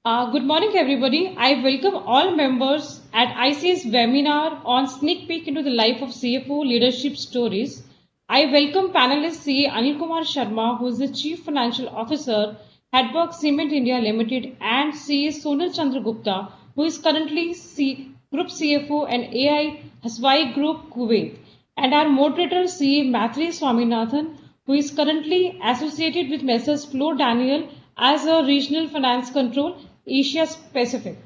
Good morning, everybody. I welcome all members at ICS webinar on sneak peek into the life of CFO leadership stories. I welcome panelist CA Anil Kumar Sharma, who is the Chief Financial Officer, Hedberg Cement India Limited, and CA Sonal Chandra Gupta, who is currently Group CFO and AI Haswai Group Kuwait, and our moderator CA Mathri Swaminathan, who is currently associated with Messrs. Flo Daniel as a Regional Finance Control Asia Pacific.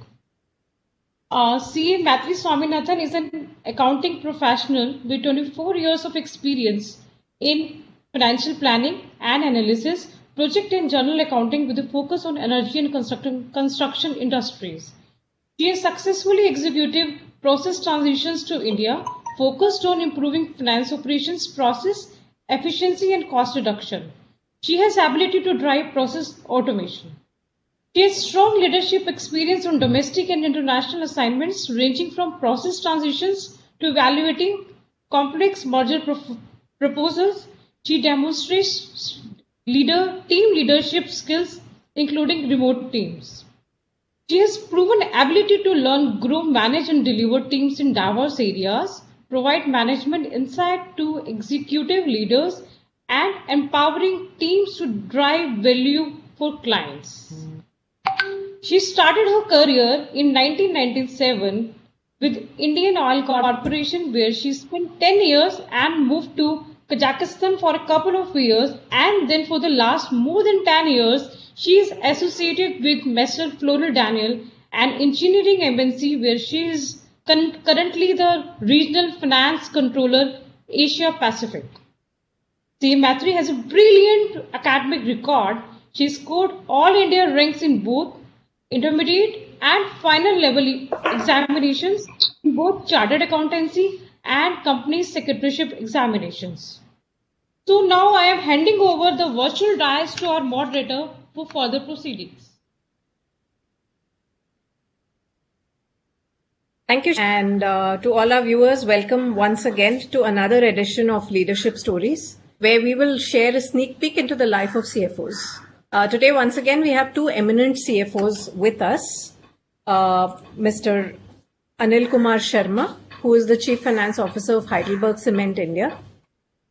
CA Mathri Swaminathan is an accounting professional with 24 years of experience in financial planning and analysis, project and journal accounting with a focus on energy and construction industries. She has successfully executed process transitions to India, focused on improving finance operations process, efficiency and cost reduction. She has ability to drive process automation. She has strong leadership experience on domestic and international assignments ranging from process transitions to evaluating complex merger proposals. She demonstrates team leadership skills including remote teams. She has proven ability to learn, grow, manage and deliver teams in diverse areas, provide management insight to executive leaders and empowering teams to drive value for clients. She started her career in 1997 with Indian Oil Corporation, where she spent 10 years and moved to Kazakhstan for a couple of years, and then for the last more than 10 years, she is associated with Messrs. Flo Daniel, an engineering MNC, where she is currently the Regional Finance Controller Asia Pacific. C. Mathri has a brilliant academic record. She scored all India ranks in both intermediate and final level examinations in both chartered accountancy and company secretaryship examinations. So now I am handing over the virtual dais to our moderator for further proceedings. Thank you. And to all our viewers, welcome once again to another edition of Leadership Stories, where we will share a sneak peek into the life of CFOs. Today, once again, we have two eminent CFOs with us. Mr. Anil Kumar Sharma, who is the Chief Finance Officer of Heidelberg Cement India.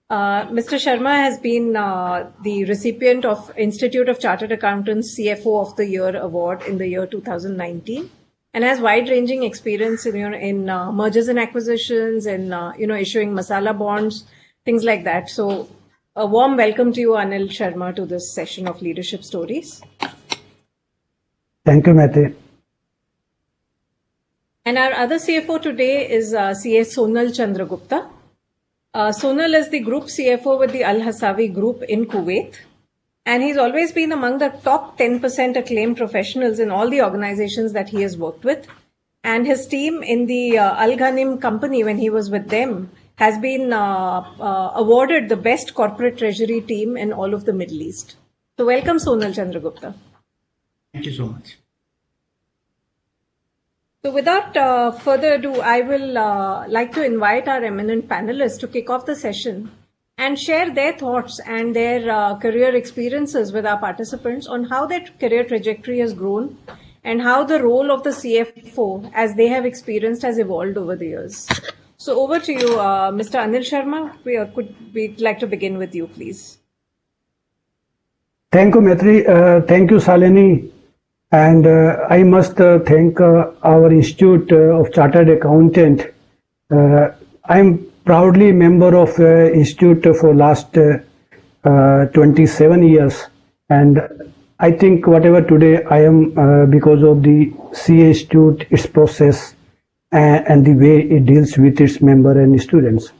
Mr. Sharma has been the recipient of Institute of Chartered Accountants CFO of the Year Award in the year 2019 and has wide-ranging experience in mergers and acquisitions and issuing masala bonds, things like that. So a warm welcome to you, Anil Sharma, to this session of Leadership Stories. Thank you, Mate. And our other CFO today is CA Sonal Chandra Gupta. Sonal is the Group CFO with the Al Hasawi Group in Kuwait. And he's always been among the top 10% acclaimed professionals in all the organizations that he has worked with. And his team in the Al Ghanim company, when he was with them, has been awarded the best corporate treasury team in all of the Middle East. So welcome, Sonal Chandra Gupta. Thank you so much. So without further ado, I will like to invite our eminent panelists to kick off the session and share their thoughts and their career experiences with our participants on how their career trajectory has grown and how the role of the CFO, as they have experienced, has evolved over the years. So over to you, Mr. Anil Sharma. We'd like to begin with you, please. Thank you, Maitri. Thank you, Salini. And I must thank our Institute of Chartered Accountant. I'm proudly member of Institute for last 27 years. And I think whatever today I am because of the CA Institute, its process, and the way it deals with its member and students.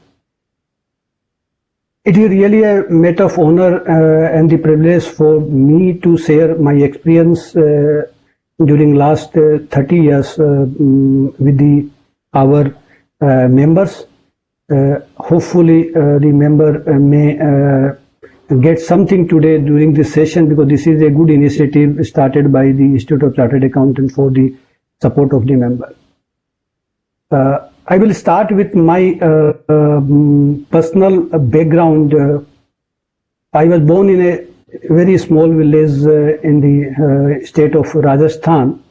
It is really a matter of honor and the privilege for me to share my experience during last 30 years with our members. Hopefully the member may get something today during this session, because this is a good initiative started by the Institute of Chartered Accountants for the support of the member. I will start with my personal background. I was born in a very small village in the state of Rajasthan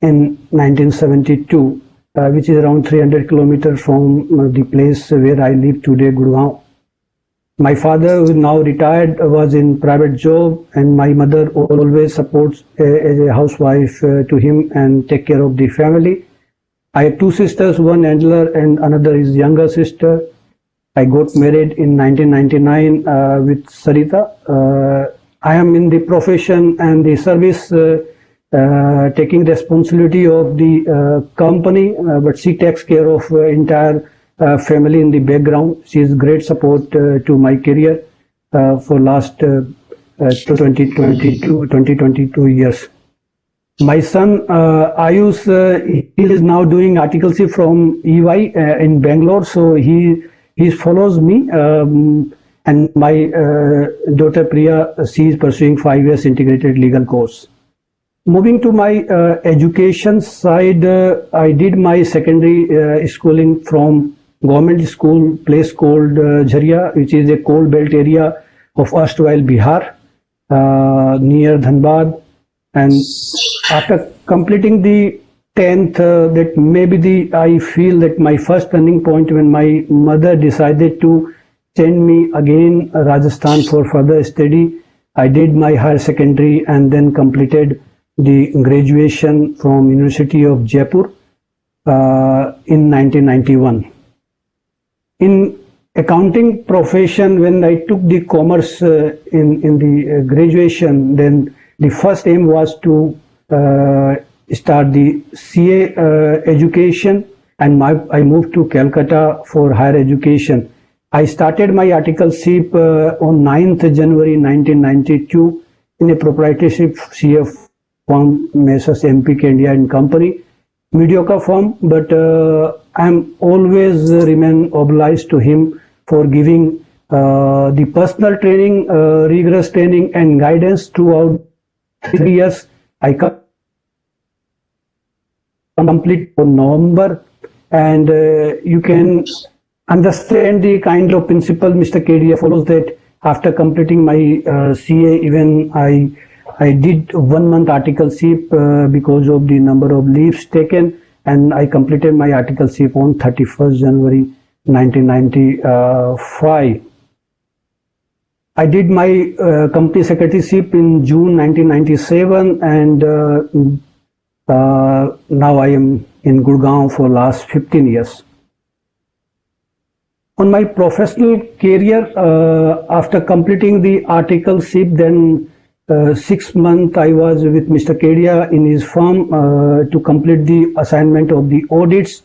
in 1972, which is around 300 kilometers from the place where I live today, Gurgaon. My father, who is now retired, was in private job, and my mother always supports as a housewife to him and take care of the family. I have two sisters, one elder and another is younger sister. I got married in 1999 with Sarita. I am in the profession and the service, taking responsibility of the company, but she takes care of entire family in the background. She is great support to my career for last 2022 years. My son Ayush, he is now doing articleship from EY in Bangalore, so he follows me, and my daughter Priya, she is pursuing 5 years integrated legal course. Moving to my education side, I did my secondary schooling from government school, place called Jharia, which is a coal belt area of erstwhile Bihar, near Dhanbad. And after completing the 10th, that maybe I feel that my first turning point when my mother decided to send me again Rajasthan for further study. I did my higher secondary and then completed the graduation from University of Jaipur in 1991. In accounting profession, when I took the commerce in the graduation, then the first aim was to start the CA education, and I moved to Calcutta for higher education. I started my articleship on 9th January 1992 in a proprietorship CA firm, Messrs. MPK India and Company. Mediocre firm, but I'm always remain obliged to him for giving the personal training, rigorous training and guidance throughout 3 years. I complete for November, and you can understand the kind of principle Mr. Kedia follows, that after completing my CA, even I did 1 month articleship because of the number of leaves taken, and I completed my articleship on 31st January 1995. I did my company secretaryship in June 1997, and now I am in Gurgaon for last 15 years. On my professional career, after completing the articleship, then 6 months I was with Mr. Kedia in his firm to complete the assignment of the audits,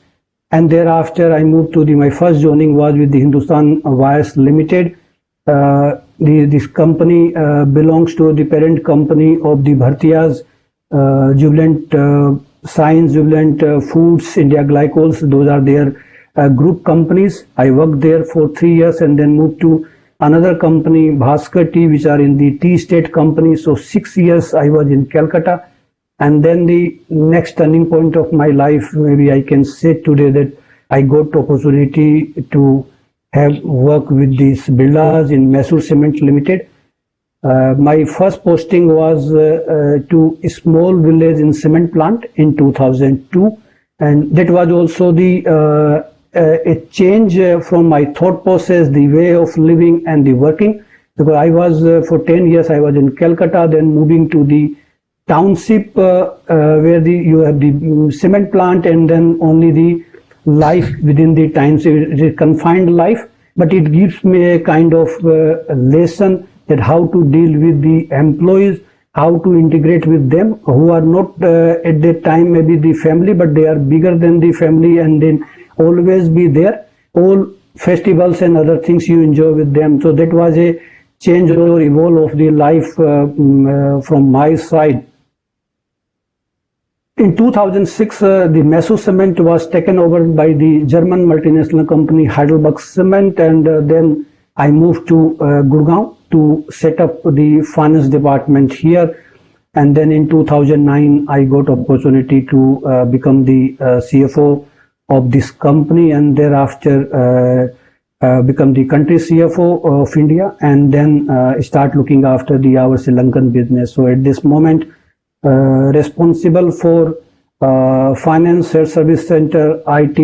and thereafter I moved to my first joining was with the Hindustan Wires Limited. This company belongs to the parent company of the Bhartiya's, Jubilant Science, Jubilant Foods, India Glycols. Those are their group companies. I worked there for 3 years and then moved to another company, Bhaskar Tea, which are in the tea estate company. So 6 years I was in Calcutta. And then the next turning point of my life, maybe I can say today, that I got opportunity to have work with these builders in Mysore Cement Limited. My first posting was to a small village in cement plant in 2002, and that was also the a change from my thought process, the way of living and the working, because I was for 10 years I was in Calcutta, then moving to the township where you have the cement plant, and then only the life within the township. It is confined life, but it gives me a kind of lesson that how to deal with the employees, how to integrate with them who are not at that time maybe the family, but they are bigger than the family, and then always be there. All festivals and other things you enjoy with them. So that was a change or evolve of the life from my side. In 2006, the Mysore Cement was taken over by the German multinational company Heidelberg Cement, and then I moved to Gurgaon to set up the finance department here. And then in 2009, I got opportunity to become the CFO of this company, and thereafter become the country CFO of India, and then start looking after our Sri Lankan business. So at this moment, responsible for finance, shared service center, IT,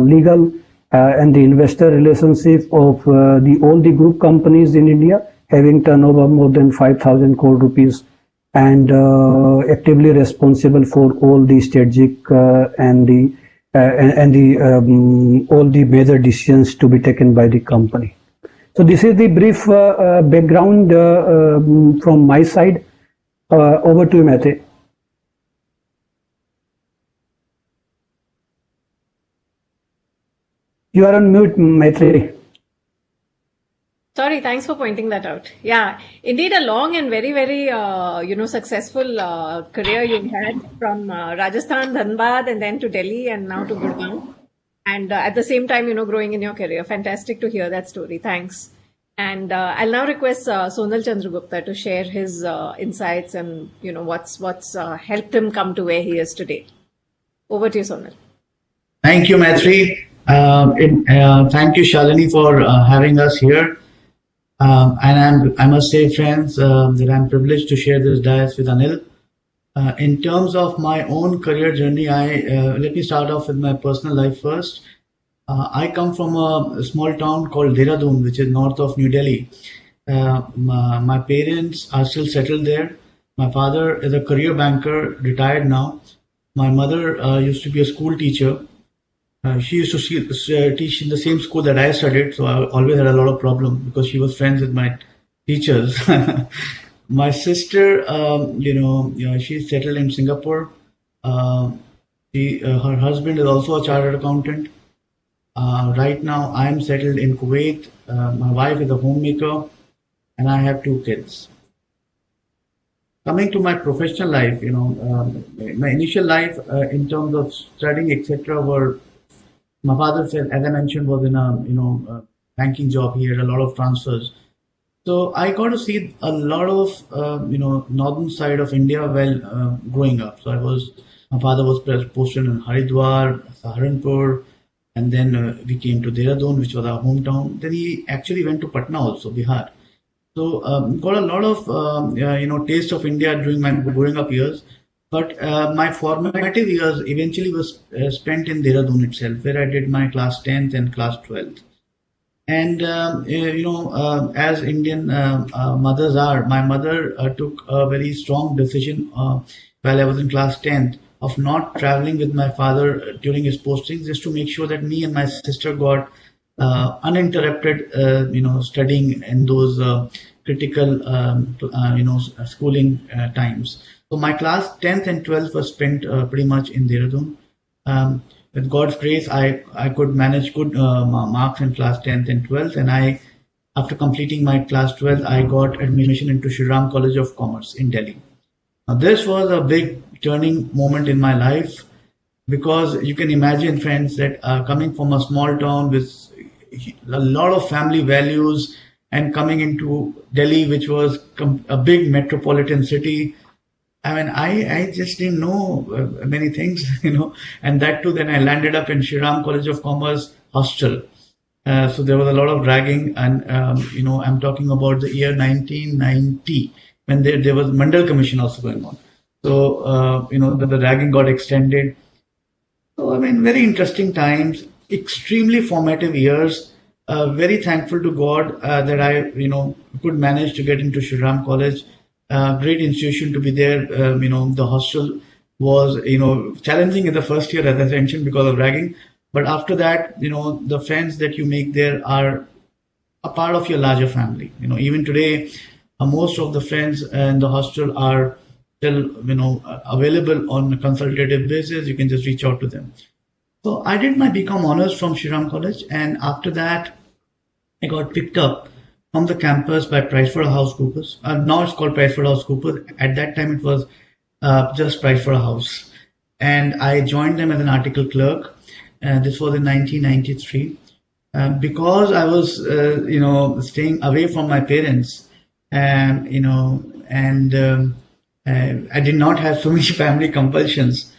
legal, and the investor relationship of all the group companies in India, having turnover more than 5,000 crore rupees, and actively responsible for all the strategic and all the major decisions to be taken by the company. So this is the brief background from my side. Over to you, Mate. You are on mute, Maitri. Sorry, thanks for pointing that out. Yeah, indeed, a long and very, very, successful career you've had from Rajasthan, Dhanbad, and then to Delhi, and now to Gurgaon. And at the same time, growing in your career. Fantastic to hear that story. Thanks. And I'll now request Sonal Chandragupta to share his insights and what's helped him come to where he is today. Over to you, Sonal. Thank you, Maitri. Thank you, Shalini, for having us here. And I must say, friends, that I'm privileged to share this dais with Anil. In terms of my own career journey, let me start off with my personal life first. I come from a small town called Dehradun, which is north of New Delhi. My parents are still settled there. My father is a career banker, retired now. My mother used to be a school teacher. She used to teach in the same school that I studied, so I always had a lot of problems because she was friends with my teachers. My sister, she's settled in Singapore. Her husband is also a chartered accountant. Right now, I'm settled in Kuwait. My wife is a homemaker, and I have 2 kids. Coming to my professional life, my initial life in terms of studying, etc., my father said, as I mentioned, was in a banking job. He had a lot of transfers. So I got to see a lot of, northern side of India while growing up. So my father was posted in Haridwar, Saharanpur, and then we came to Dehradun, which was our hometown. Then he actually went to Patna also, Bihar. So got a lot of, taste of India during my growing up years. But my formative years eventually was spent in Dehradun itself, where I did my class 10th and class 12th. And, as Indian mothers are, my mother took a very strong decision while I was in class 10th of not traveling with my father during his postings, just to make sure that me and my sister got uninterrupted, studying in those critical, schooling times. So my class 10th and 12th was spent pretty much in Dehradun. With God's grace, I could manage good marks in class 10th and 12th. And after completing my class 12th, I got admission into Shri Ram College of Commerce in Delhi. Now, this was a big turning moment in my life, because you can imagine, friends, that coming from a small town with a lot of family values and coming into Delhi, which was a big metropolitan city, I mean, I just didn't know many things, and that too, then I landed up in Shri Ram College of Commerce hostel. So there was a lot of ragging, and, I'm talking about the year 1990, when there was Mandal Commission also going on. So, the ragging got extended. So, I mean, very interesting times, extremely formative years. Very thankful to God that I, could manage to get into Shri Ram College. Great institution to be there. The hostel was, challenging in the first year, as I mentioned, because of ragging. But after that, the friends that you make there are a part of your larger family. Even today, most of the friends in the hostel are still, available on a consultative basis. You can just reach out to them. So I did my BCom honors from Shri Ram College, and after that, I got picked up from the campus by PricewaterhouseCoopers. Now it's called PricewaterhouseCoopers. At that time, it was just Pricewaterhouse. And I joined them as an article clerk. This was in 1993. Because I was, staying away from my parents, I did not have so many family compulsions.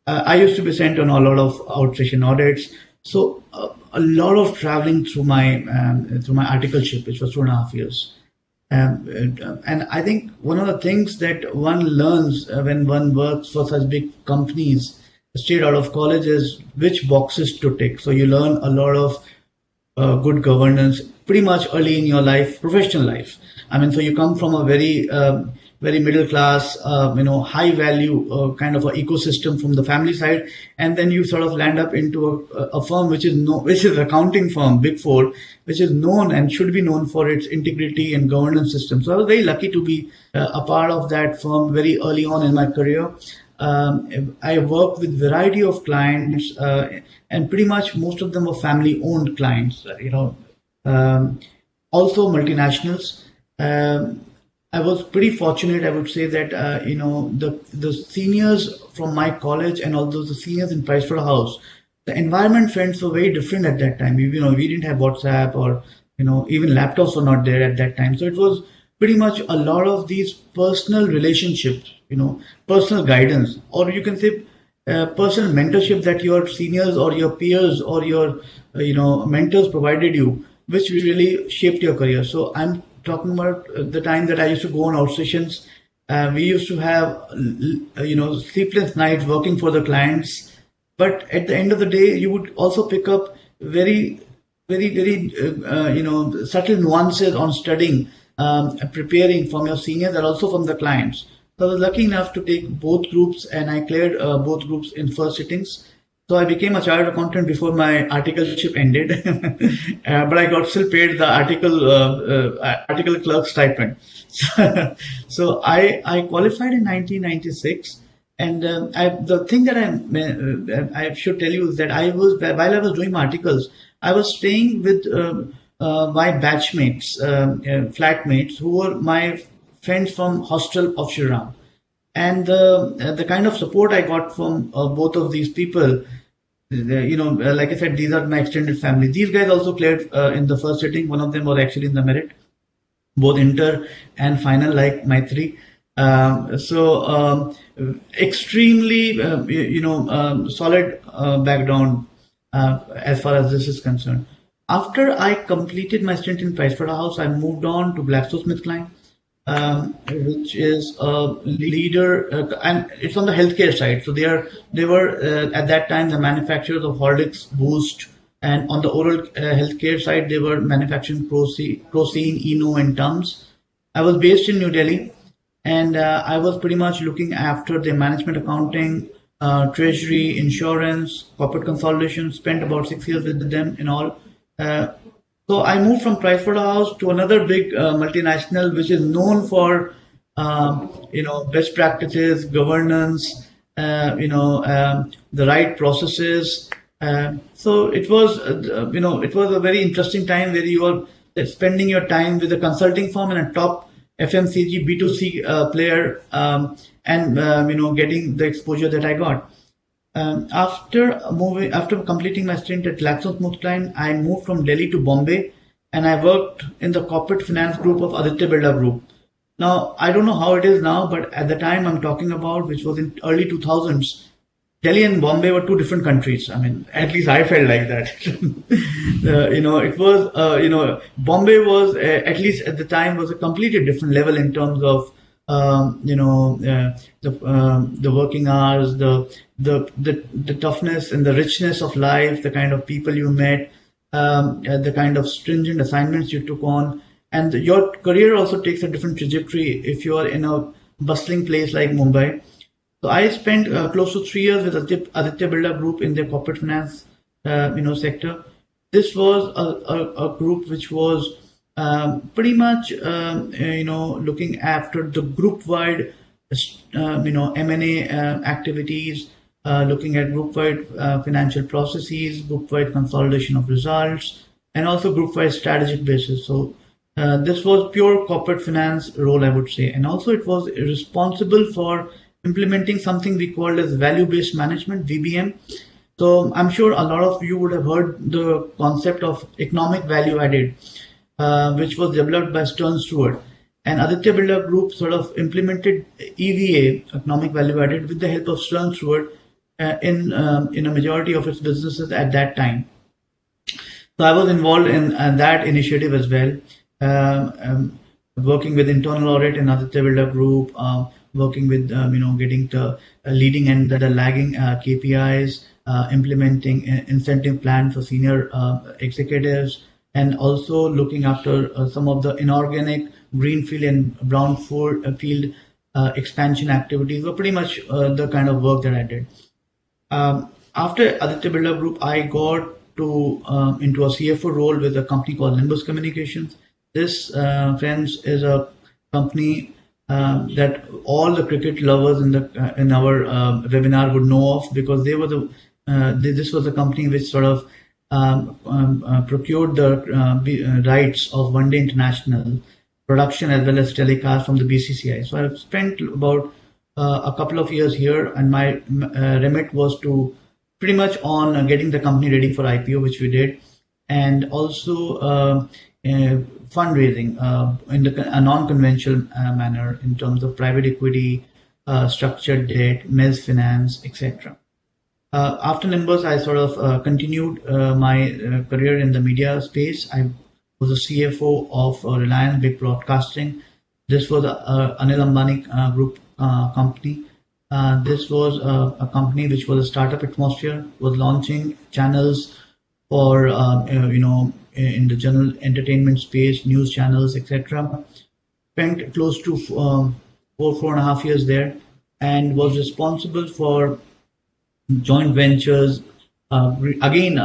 I used to be sent on a lot of outstation audits. So a lot of traveling through my articleship, which was 2.5 years. And I think one of the things that one learns when one works for such big companies straight out of college is which boxes to tick. So you learn a lot of good governance pretty much early in your life, professional life. I mean, so you come from a very middle class, high value kind of an ecosystem from the family side, and then you sort of land up into a firm which is accounting firm, Big Four, which is known and should be known for its integrity and governance system. So I was very lucky to be a part of that firm very early on in my career. I worked with variety of clients, and pretty much most of them were family-owned clients. Also multinationals. I was pretty fortunate, I would say, that the seniors from my college and also the seniors in Pricewaterhouse, the environment friends were very different at that time. We didn't have WhatsApp, or even laptops were not there at that time. So it was pretty much a lot of these personal relationships, personal guidance, or you can say personal mentorship that your seniors or your peers or your mentors provided you, which really shaped your career. So I'm talking about the time that I used to go on outsessions. We used to have sleepless nights working for the clients, but at the end of the day, you would also pick up very subtle nuances on studying, preparing from your seniors and also from the clients. So I was lucky enough to take both groups, and I cleared both groups in first sittings. So I became a chartered accountant before my articleship ended, but I got still paid the article clerk stipend. So I qualified in 1996, and the thing that I should tell you is that while I was doing my articles, I was staying with my batchmates, flatmates, who were my friends from hostel of Shriram. And the kind of support I got from both of these people, like I said, these are my extended family. These guys also cleared in the first sitting. One of them was actually in the merit, both inter and final, like Maitri. Extremely, solid background as far as this is concerned. After I completed my stint in Pricewaterhouse, I moved on to GlaxoSmithKline, which is a leader, and it's on the healthcare side. So they were at that time the manufacturers of Horlicks, Boost, and on the oral healthcare side, they were manufacturing Procene, Eno, and Tums. I was based in New Delhi, and I was pretty much looking after the management accounting, treasury, insurance, corporate consolidation. Spent about 6 years with them in all. So I moved from Pricewaterhouse to another big multinational, which is known for best practices, governance, the right processes. So it was a very interesting time where you are spending your time with a consulting firm and a top FMCG B2C player, and getting the exposure that I got. After completing my stint at GlaxoSmithKline, I moved from Delhi to Bombay, and I worked in the corporate finance group of Aditya Birla Group. Now, I don't know how it is now, but at the time I'm talking about, which was in early 2000s, Delhi and Bombay were two different countries. I mean, at least I felt like that. It was, Bombay was, at least at the time, was a completely different level in terms of the working hours, the toughness and the richness of life, the kind of people you met, the kind of stringent assignments you took on, and your career also takes a different trajectory if you are in a bustling place like Mumbai. So I spent close to 3 years with Aditya Birla Group in their corporate finance, sector. This was a group which was pretty much, looking after the group-wide, M&A activities, looking at group-wide financial processes, group-wide consolidation of results, and also group-wide strategic basis. So this was pure corporate finance role, I would say. And also it was responsible for implementing something we called as value-based management, VBM. So I'm sure a lot of you would have heard the concept of economic value added, which was developed by Stern Stewart. And Aditya Birla Group sort of implemented EVA, economic value added, with the help of Stern Stewart in a majority of its businesses at that time. So I was involved in that initiative as well, working with internal audit in Aditya Birla Group, working with getting the leading and the lagging KPIs, implementing an incentive plan for senior executives, and also looking after some of the inorganic greenfield and brownfield expansion activities were pretty much the kind of work that I did. After Aditya Birla Group, I got into a CFO role with a company called Nimbus Communications. This, friends, is a company that all the cricket lovers in our webinar would know of, because they were this was the company which sort of procured the rights of One Day International production as well as telecast from the BCCI. So I've spent about a couple of years here, and my remit was to pretty much on getting the company ready for IPO, which we did, and also fundraising in a non-conventional manner in terms of private equity, structured debt, mezz finance, etc. After Nimbus, I sort of continued my career in the media space. I was a CFO of Reliance Big Broadcasting. This was Anil Ambani Group company. This was a company which was a startup atmosphere, was launching channels for in the general entertainment space, news channels, etc. Spent close to 4.5 years there, and was responsible for joint ventures, again,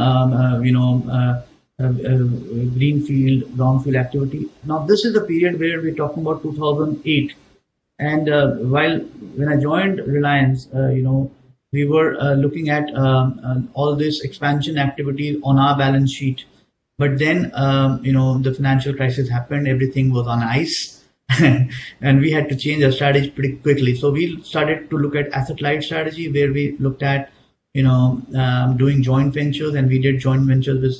greenfield, brownfield activity. Now, this is the period where we're talking about 2008. And when I joined Reliance, we were looking at all this expansion activity on our balance sheet. But then, the financial crisis happened, everything was on ice, and we had to change our strategy pretty quickly. So we started to look at asset light strategy, where we looked at, doing joint ventures, and we did joint ventures with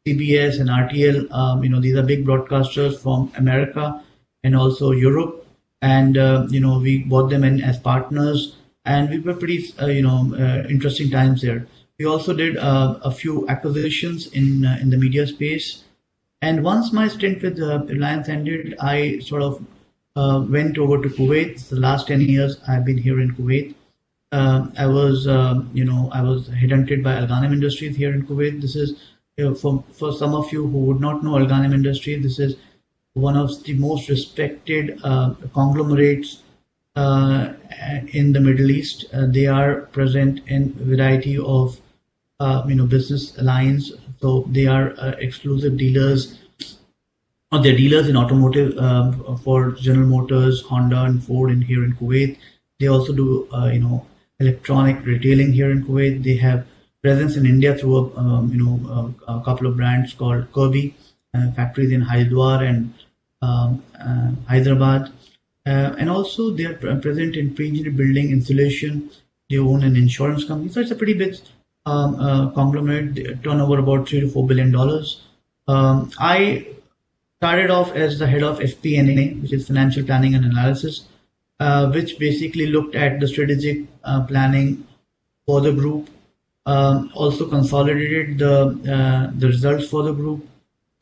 CBS and RTL. These are big broadcasters from America and also Europe. And, we brought them in as partners, and we were pretty, interesting times there. We also did a few acquisitions in the media space. And once my stint with Reliance ended, I sort of went over to Kuwait. The last 10 years I've been here in Kuwait. I was headhunted by Al Ghanim Industries here in Kuwait. This is, for some of you who would not know Al Ghanim Industries, this is one of the most respected conglomerates in the Middle East. They are present in a variety of business lines. So they are exclusive dealers, or they're dealers in automotive for General Motors, Honda, and Ford here in Kuwait. They also do electronic retailing here in Kuwait. They have presence in India through a couple of brands called Kirby, factories in Haridwar and Hyderabad, and also they are present in pre-engineered building, insulation. They own an insurance company, so it's a pretty big conglomerate. They turnover about $3 to $4 billion. I started off as the head of FP&A, which is financial planning and analysis, which basically looked at the strategic planning for the group, also consolidated the results for the group,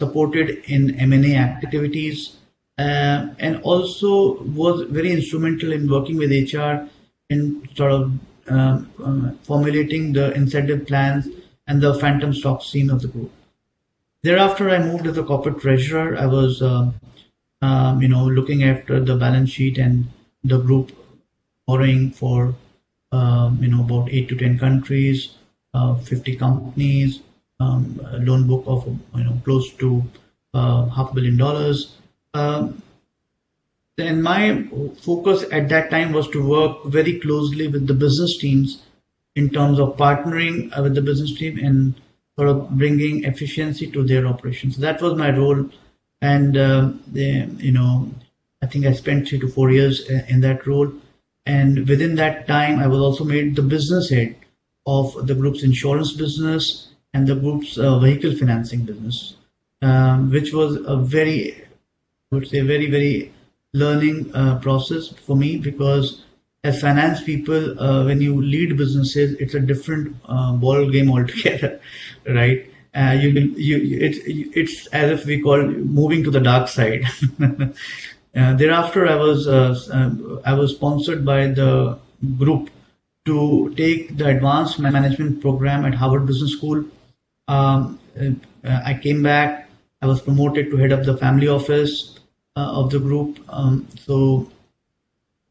supported in M&A activities, and also was very instrumental in working with HR in sort of formulating the incentive plans and the phantom stock scheme of the group. Thereafter, I moved as a corporate treasurer. I was, looking after the balance sheet and the group borrowing for, about 8 to 10 countries, 50 companies, a loan book of, close to $500 million. Then my focus at that time was to work very closely with the business teams in terms of partnering with the business team and sort of bringing efficiency to their operations. So that was my role, and I think I spent 3 to 4 years in that role. And within that time, I was also made the business head of the group's insurance business and the group's vehicle financing business, which was a very, I would say, very, very learning process for me, because as finance people, when you lead businesses, it's a different ball game altogether, right? it's as if we call moving to the dark side. Thereafter, I was sponsored by the group to take the advanced management program at Harvard Business School. I came back. I was promoted to head up the family office of the group. So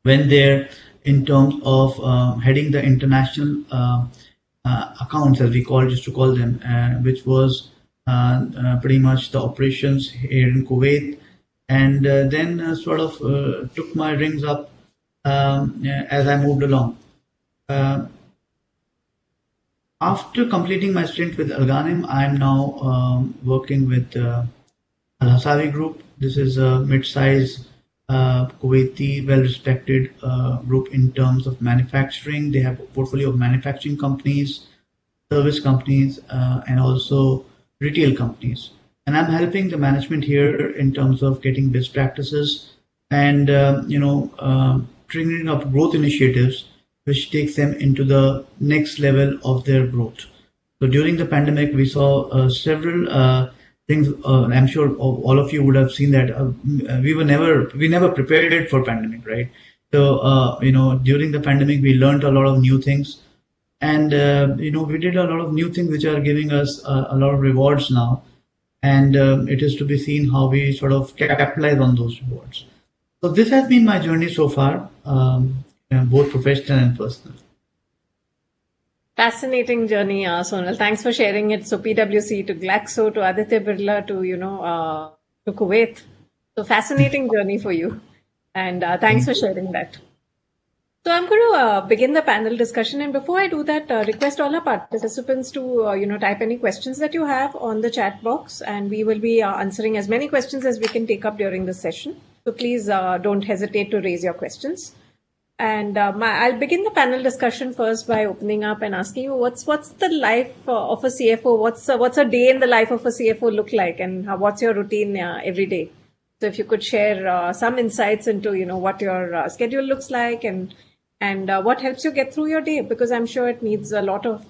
went there in terms of heading the international accounts, as we used to call them, which was pretty much the operations here in Kuwait, and then sort of took my rings up as I moved along. After completing my stint with Al Ghanim, I'm now working with Al Hasawi Group. This is a mid-size Kuwaiti, well-respected group in terms of manufacturing. They have a portfolio of manufacturing companies, service companies, and also retail companies. And I'm helping the management here in terms of getting best practices and triggering up growth initiatives, which takes them into the next level of their growth. So during the pandemic, we saw several things. I'm sure all of you would have seen that we never prepared for pandemic, right? So during the pandemic, we learned a lot of new things, and we did a lot of new things which are giving us a lot of rewards now, and it is to be seen how we sort of capitalize on those rewards. So this has been my journey so far, both professional and personal. Fascinating journey, Sonal. Thanks for sharing it. So PwC to Glaxo to Aditya Birla to Kuwait. So fascinating journey for you. And thanks for sharing that. So I'm going to begin the panel discussion. And before I do that, request all our participants to, type any questions that you have on the chat box. And we will be answering as many questions as we can take up during the session. So please don't hesitate to raise your questions. And I'll begin the panel discussion first by opening up and asking you what's the life of a CFO? What's a day in the life of a CFO look like, and what's your routine every day? So if you could share some insights into what your schedule looks like and what helps you get through your day, because I'm sure it needs a lot of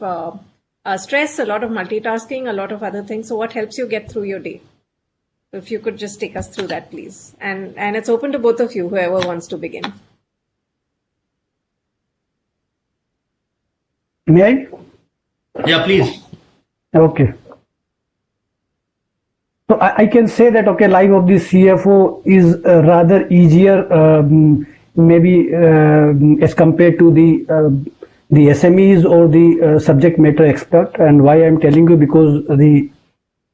stress, a lot of multitasking, a lot of other things. So what helps you get through your day? So if you could just take us through that, please. And it's open to both of you, whoever wants to begin. May I? Yeah, please. Okay. So I can say that, life of the CFO is rather easier, maybe as compared to the SMEs or the subject matter expert. And why I'm telling you, because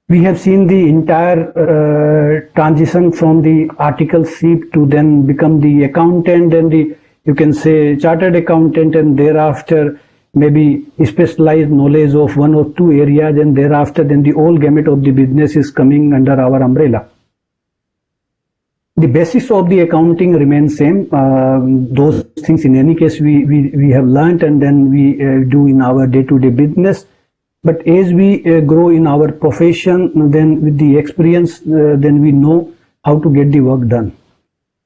we have seen the entire transition from the articleship to then become the accountant and you can say chartered accountant, and thereafter maybe specialized knowledge of one or two areas, and thereafter then the whole gamut of the business is coming under our umbrella. The basics of the accounting remain same. Those things in any case we have learned and then we do in our day-to-day business. But as we grow in our profession, then with the experience, then we know how to get the work done.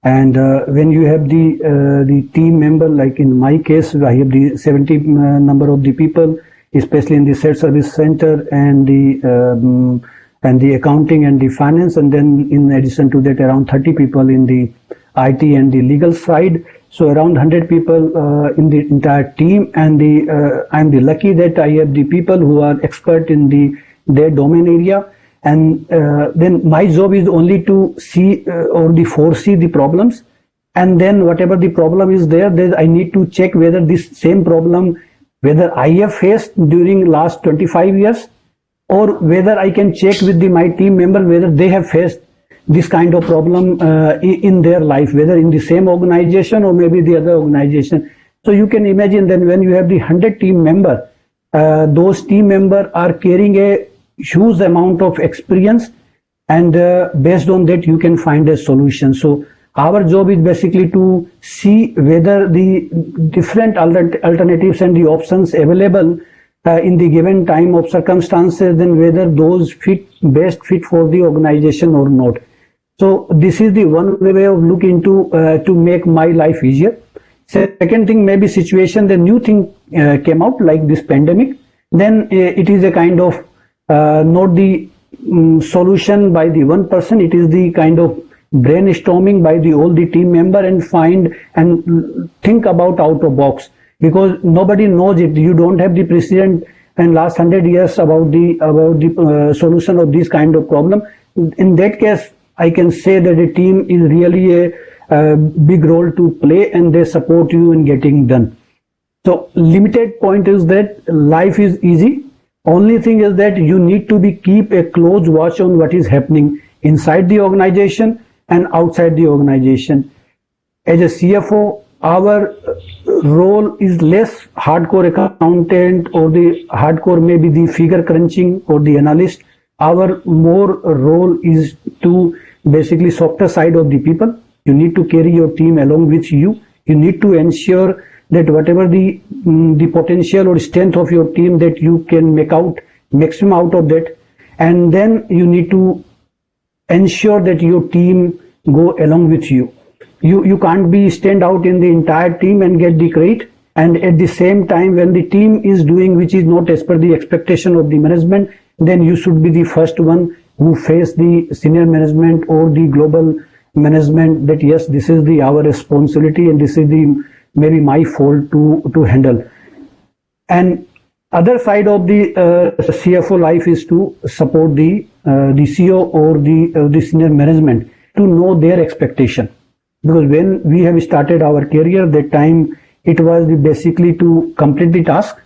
And when you have the team member, like in my case, I have the 70 number of the people, especially in the shared service center and the accounting and the finance, and then in addition to that, around 30 people in the IT and the legal side. So around 100 people in the entire team, and I'm the lucky that I have the people who are expert in their domain area. And then my job is only to see or foresee the problems, and then whatever the problem is there, I need to check whether this same problem, whether I have faced during last 25 years, or whether I can check with my team member whether they have faced this kind of problem in their life, whether in the same organization or maybe the other organization. So you can imagine then when you have the 100 team member, those team members are carrying a huge amount of experience, and based on that you can find a solution. So our job is basically to see whether the different alternatives and the options available in the given time of circumstances, then whether those best fit for the organization or not. So this is the one way of looking to make my life easier. Second thing, maybe situation, the new thing came out like this pandemic, then it is a kind of not the solution by the one person. It is the kind of brainstorming by the all the team member and find and think about out of box, because nobody knows it. You don't have the precedent and last 100 years about the solution of this kind of problem. In that case, I can say that the team is really a big role to play, and they support you in getting done. So limited point is that life is easy. Only thing is that you need to keep a close watch on what is happening inside the organization and outside the organization. As a CFO, our role is less hardcore accountant or the hardcore maybe the figure crunching or the analyst. Our more role is to basically softer side of the people. You need to carry your team along with you. You need to ensure that whatever the potential or strength of your team, that you can make out maximum out of that, and then you need to ensure that your team go along with you. You can't be stand out in the entire team and get the credit, and at the same time when the team is doing which is not as per the expectation of the management, then you should be the first one who face the senior management or the global management that yes, this is our responsibility and this is maybe my fault to handle. And other side of the CFO life is to support the CEO or the senior management to know their expectation. Because when we have started our career, that time it was basically to complete the task.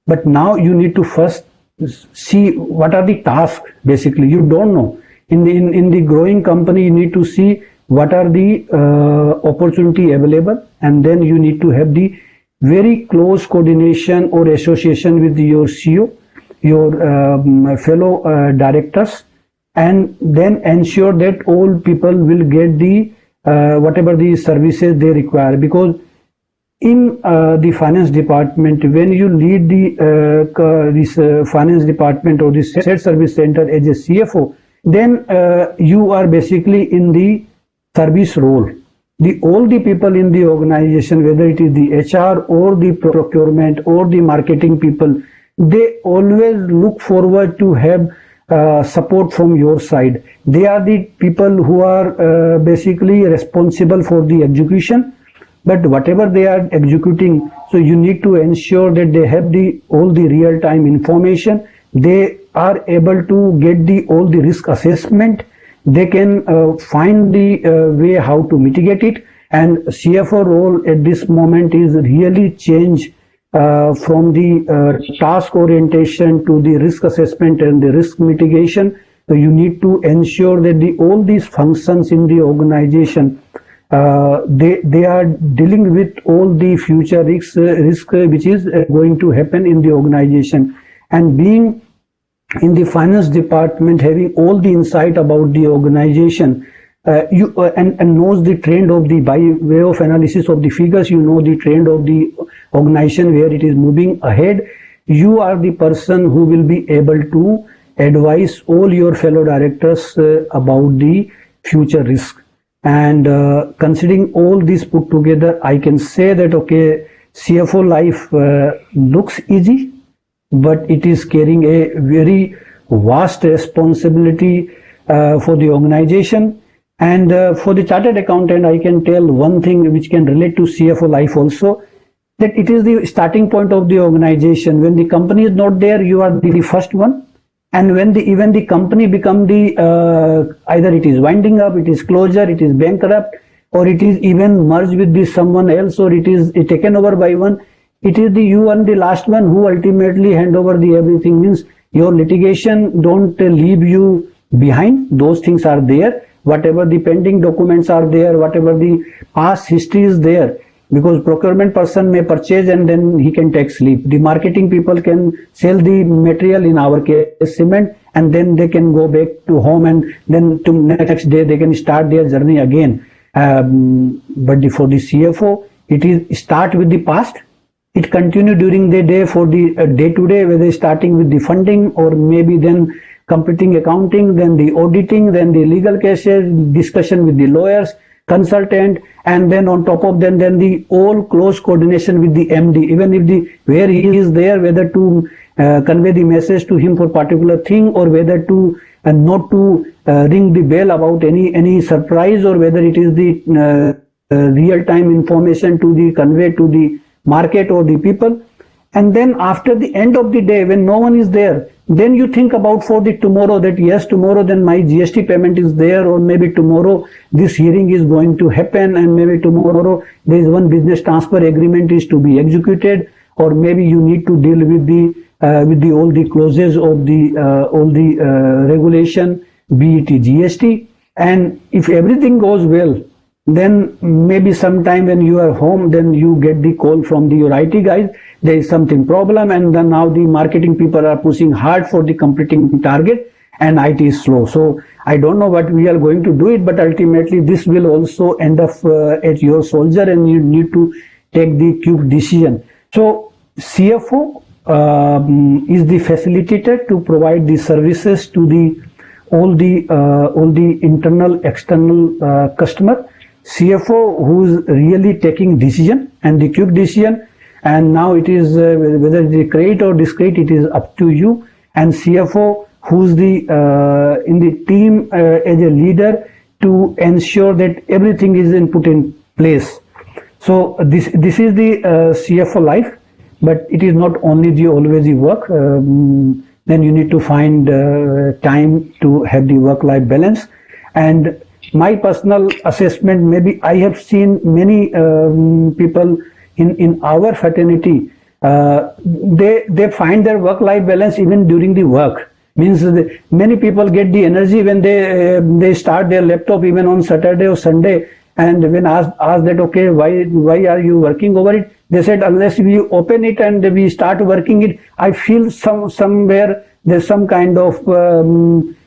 But now you need to first see what are the tasks. Basically, you don't know. In the growing company, you need to see what are the opportunity available, and then you need to have the very close coordination or association with your CEO, your fellow directors, and then ensure that all people will get the whatever the services they require. Because in the finance department, when you lead this finance department or this shared service center as a CFO, then you are basically in the service role. All the people in the organization, whether it is the HR or the procurement or the marketing people, they always look forward to have support from your side. They are the people who are basically responsible for the execution. But whatever they are executing, so you need to ensure that they have all the real-time information. They are able to get all the risk assessment. They can find the way how to mitigate it. And CFO role at this moment is really change from the task orientation to the risk assessment and the risk mitigation. So you need to ensure that all these functions in the organization, they are dealing with all the future risk which is going to happen in the organization. And being in the finance department, having all the insight about the organization, and knows the trend of by way of analysis of the figures, you know the trend of the organization where it is moving ahead. You are the person who will be able to advise all your fellow directors about the future risk. And considering all this put together, I can say that okay, CFO life looks easy, but it is carrying a very vast responsibility for the organization. And for the chartered accountant, I can tell one thing which can relate to CFO life also, that it is the starting point of the organization. When the company is not there, you are the first one. And when even the company become either it is winding up, it is closure, it is bankrupt, or it is even merged with someone else, or it is taken over by one, it is you and the last one who ultimately hand over the everything. Means your litigation don't leave you behind. Those things are there. Whatever the pending documents are there, whatever the past history is there, because procurement person may purchase and then he can take sleep. The marketing people can sell the material, in our case cement, and then they can go back to home, and then to next day they can start their journey again. But for the CFO, it is start with the past. It continue during the day for the day to day, whether starting with the funding or maybe then completing accounting, then the auditing, then the legal cases, discussion with the lawyers, consultant, and then on top of them, then the all close coordination with the MD, even if where he is there, whether to convey the message to him for particular thing, or whether to not to ring the bell about any surprise, or whether it is the real time information to the convey to the market or the people. And then after the end of the day, when no one is there, then you think about for the tomorrow, that yes, tomorrow then my GST payment is there, or maybe tomorrow this hearing is going to happen, and maybe tomorrow there is one business transfer agreement is to be executed, or maybe you need to deal with the all the clauses of the all the regulation, be it GST. And if everything goes well, then maybe sometime when you are home, then you get the call from your IT guys, there is something problem, and then now the marketing people are pushing hard for the completing target, and IT is slow. So I don't know what we are going to do it, but ultimately this will also end up at your soldier, and you need to take the quick decision. So CFO is the facilitator to provide the services to the all the internal external customer. CFO who's really taking decision, and the quick decision, and now it is whether it is credit or discrete, it is up to you. And CFO who's the in the team as a leader to ensure that everything is put in place. So this is the CFO life, but it is not only the always the work. Then you need to find time to have the work-life balance. And my personal assessment, maybe I have seen many people in our fraternity, they find their work-life balance even during the work. Means many people get the energy when they start their laptop even on Saturday or Sunday, and when asked that, okay, why are you working over it? They said, unless we open it and we start working it, I feel somewhere there's some kind of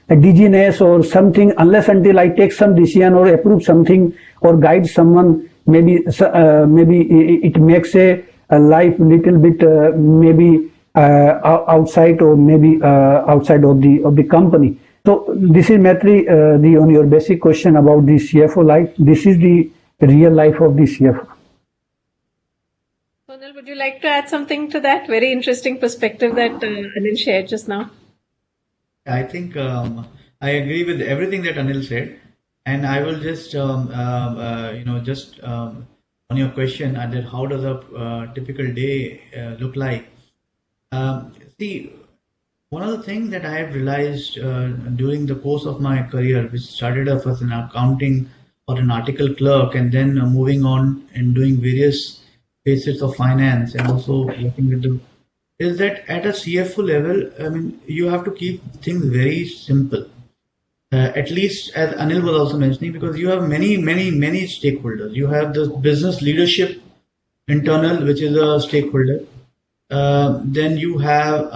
a dizziness or something, unless until I take some decision or approve something or guide someone. Maybe it makes a life little bit maybe outside, or maybe outside of the company. So this is Maitri, on your basic question about the CFO life. This is the real life of the CFO. Sonal, would you like to add something to that? Very interesting perspective that Anil shared just now. I think I agree with everything that Anil said, and I will just on your question that how does a typical day look like. See, one of the things that I have realized during the course of my career, which started off as an accounting or an article clerk, and then moving on and doing various facets of finance, and also working with the, is that at a CFO level, I mean, you have to keep things very simple. At least as Anil was also mentioning, because you have many stakeholders. You have the business leadership internal, which is a stakeholder. Then you have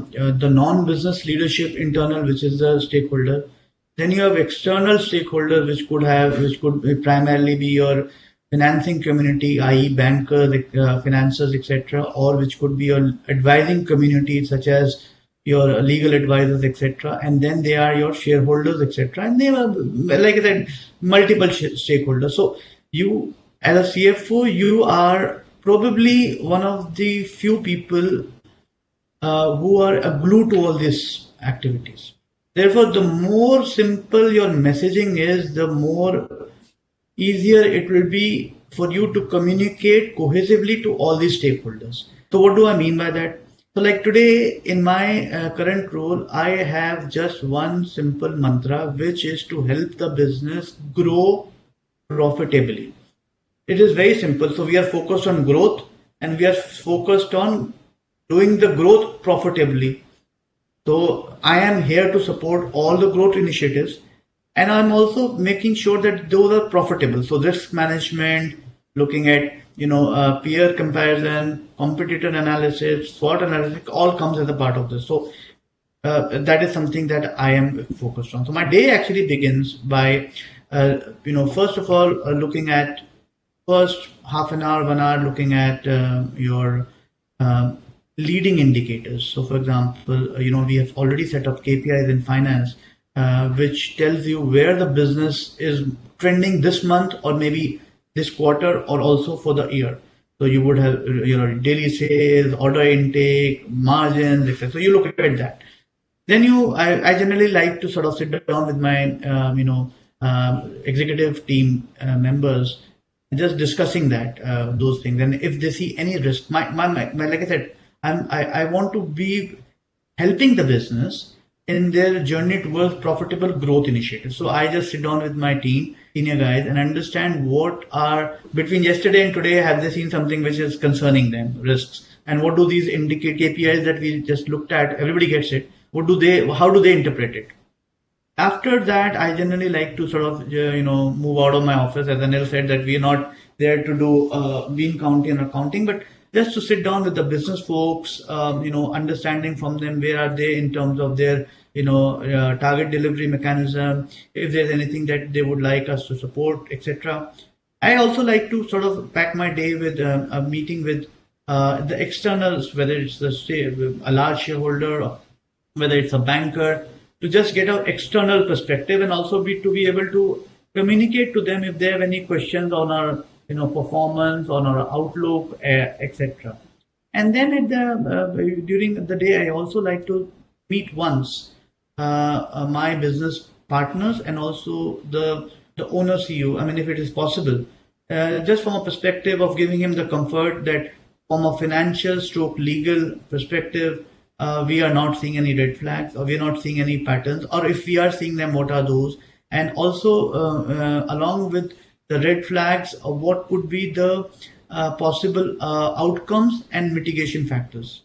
the non-business leadership internal, which is the stakeholder. Then you have external stakeholders, which could primarily be your financing community, i.e. bankers, financiers, etc., or which could be your advising community, such as your legal advisors, etc., and then they are your shareholders, etc., and they are, like I said, multiple stakeholders. So you, as a CFO, you are probably one of the few people who are a glue to all these activities. Therefore, the more simple your messaging is, the more easier it will be for you to communicate cohesively to all these stakeholders. So what do I mean by that? So like today in my current role, I have just one simple mantra, which is to help the business grow profitably. It is very simple. So we are focused on growth, and we are focused on doing the growth profitably. So I am here to support all the growth initiatives, and I'm also making sure that those are profitable. So risk management, looking at peer comparison, competitor analysis, SWOT analysis, all comes as a part of this. So that is something that I am focused on. So my day actually begins by first of all looking at first half an hour, 1 hour, looking at your leading indicators. So for example, we have already set up KPIs in finance, which tells you where the business is trending this month, or maybe this quarter, or also for the year. So you would have, daily sales, order intake, margins, etc. So you look at that. Then I generally like to sort of sit down with my, executive team members, just discussing those things. And if they see any risk, my like I said, I want to be helping the business in their journey towards profitable growth initiatives. So I just sit down with my team, senior guys, and understand what are, between yesterday and today, have they seen something which is concerning them, risks, and what do these indicate, KPIs that we just looked at, everybody gets it. How do they interpret it? After that, I generally like to sort of, move out of my office. As Anil said, that we are not there to do bean counting or accounting, but just to sit down with the business folks, understanding from them where are they in terms of their, target delivery mechanism, if there's anything that they would like us to support, etc. I also like to sort of pack my day with a meeting with the externals, whether it's a large shareholder, or whether it's a banker, to just get our external perspective, and also to be able to communicate to them if they have any questions on our performance, on our outlook, etc. And then during the day, I also like to meet once my business partners and also the owner CEO. I mean, if it is possible, just from a perspective of giving him the comfort that from a financial stroke legal perspective, we are not seeing any red flags, or we are not seeing any patterns, or if we are seeing them, what are those? And also along with the red flags, what could be the possible outcomes and mitigation factors.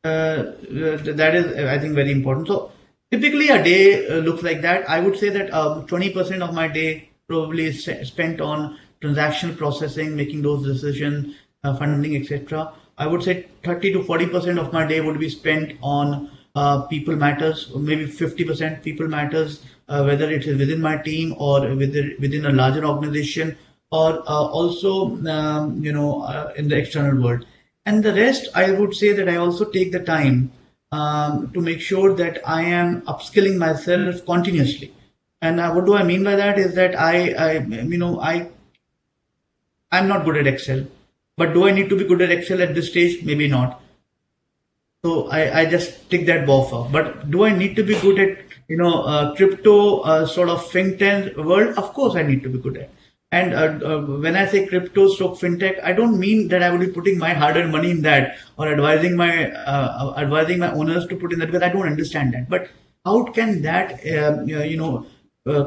That is, I think, very important. So typically a day looks like that. I would say that 20% of my day probably is spent on transactional processing, making those decisions, funding, etc. I would say 30 to 40% of my day would be spent on people matters, or maybe 50% people matters, whether it is within my team or within a larger organization, or also in the external world. And the rest, I would say that I also take the time to make sure that I am upskilling myself continuously. And what do I mean by that is that I'm not good at Excel. But do I need to be good at Excel at this stage? Maybe not. So I just tick that box off. But do I need to be good at, crypto sort of fintech world? Of course I need to be good at. And when I say crypto stroke fintech, I don't mean that I would be putting my hard-earned money in that, or advising my owners to put in that, because I don't understand that. But how can that,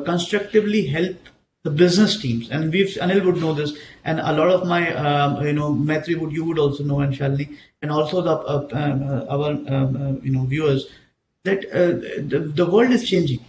constructively help the business teams? And Anil would know this, and a lot of my, Maitri you would also know, and Shalini, and also our viewers, that the world is changing.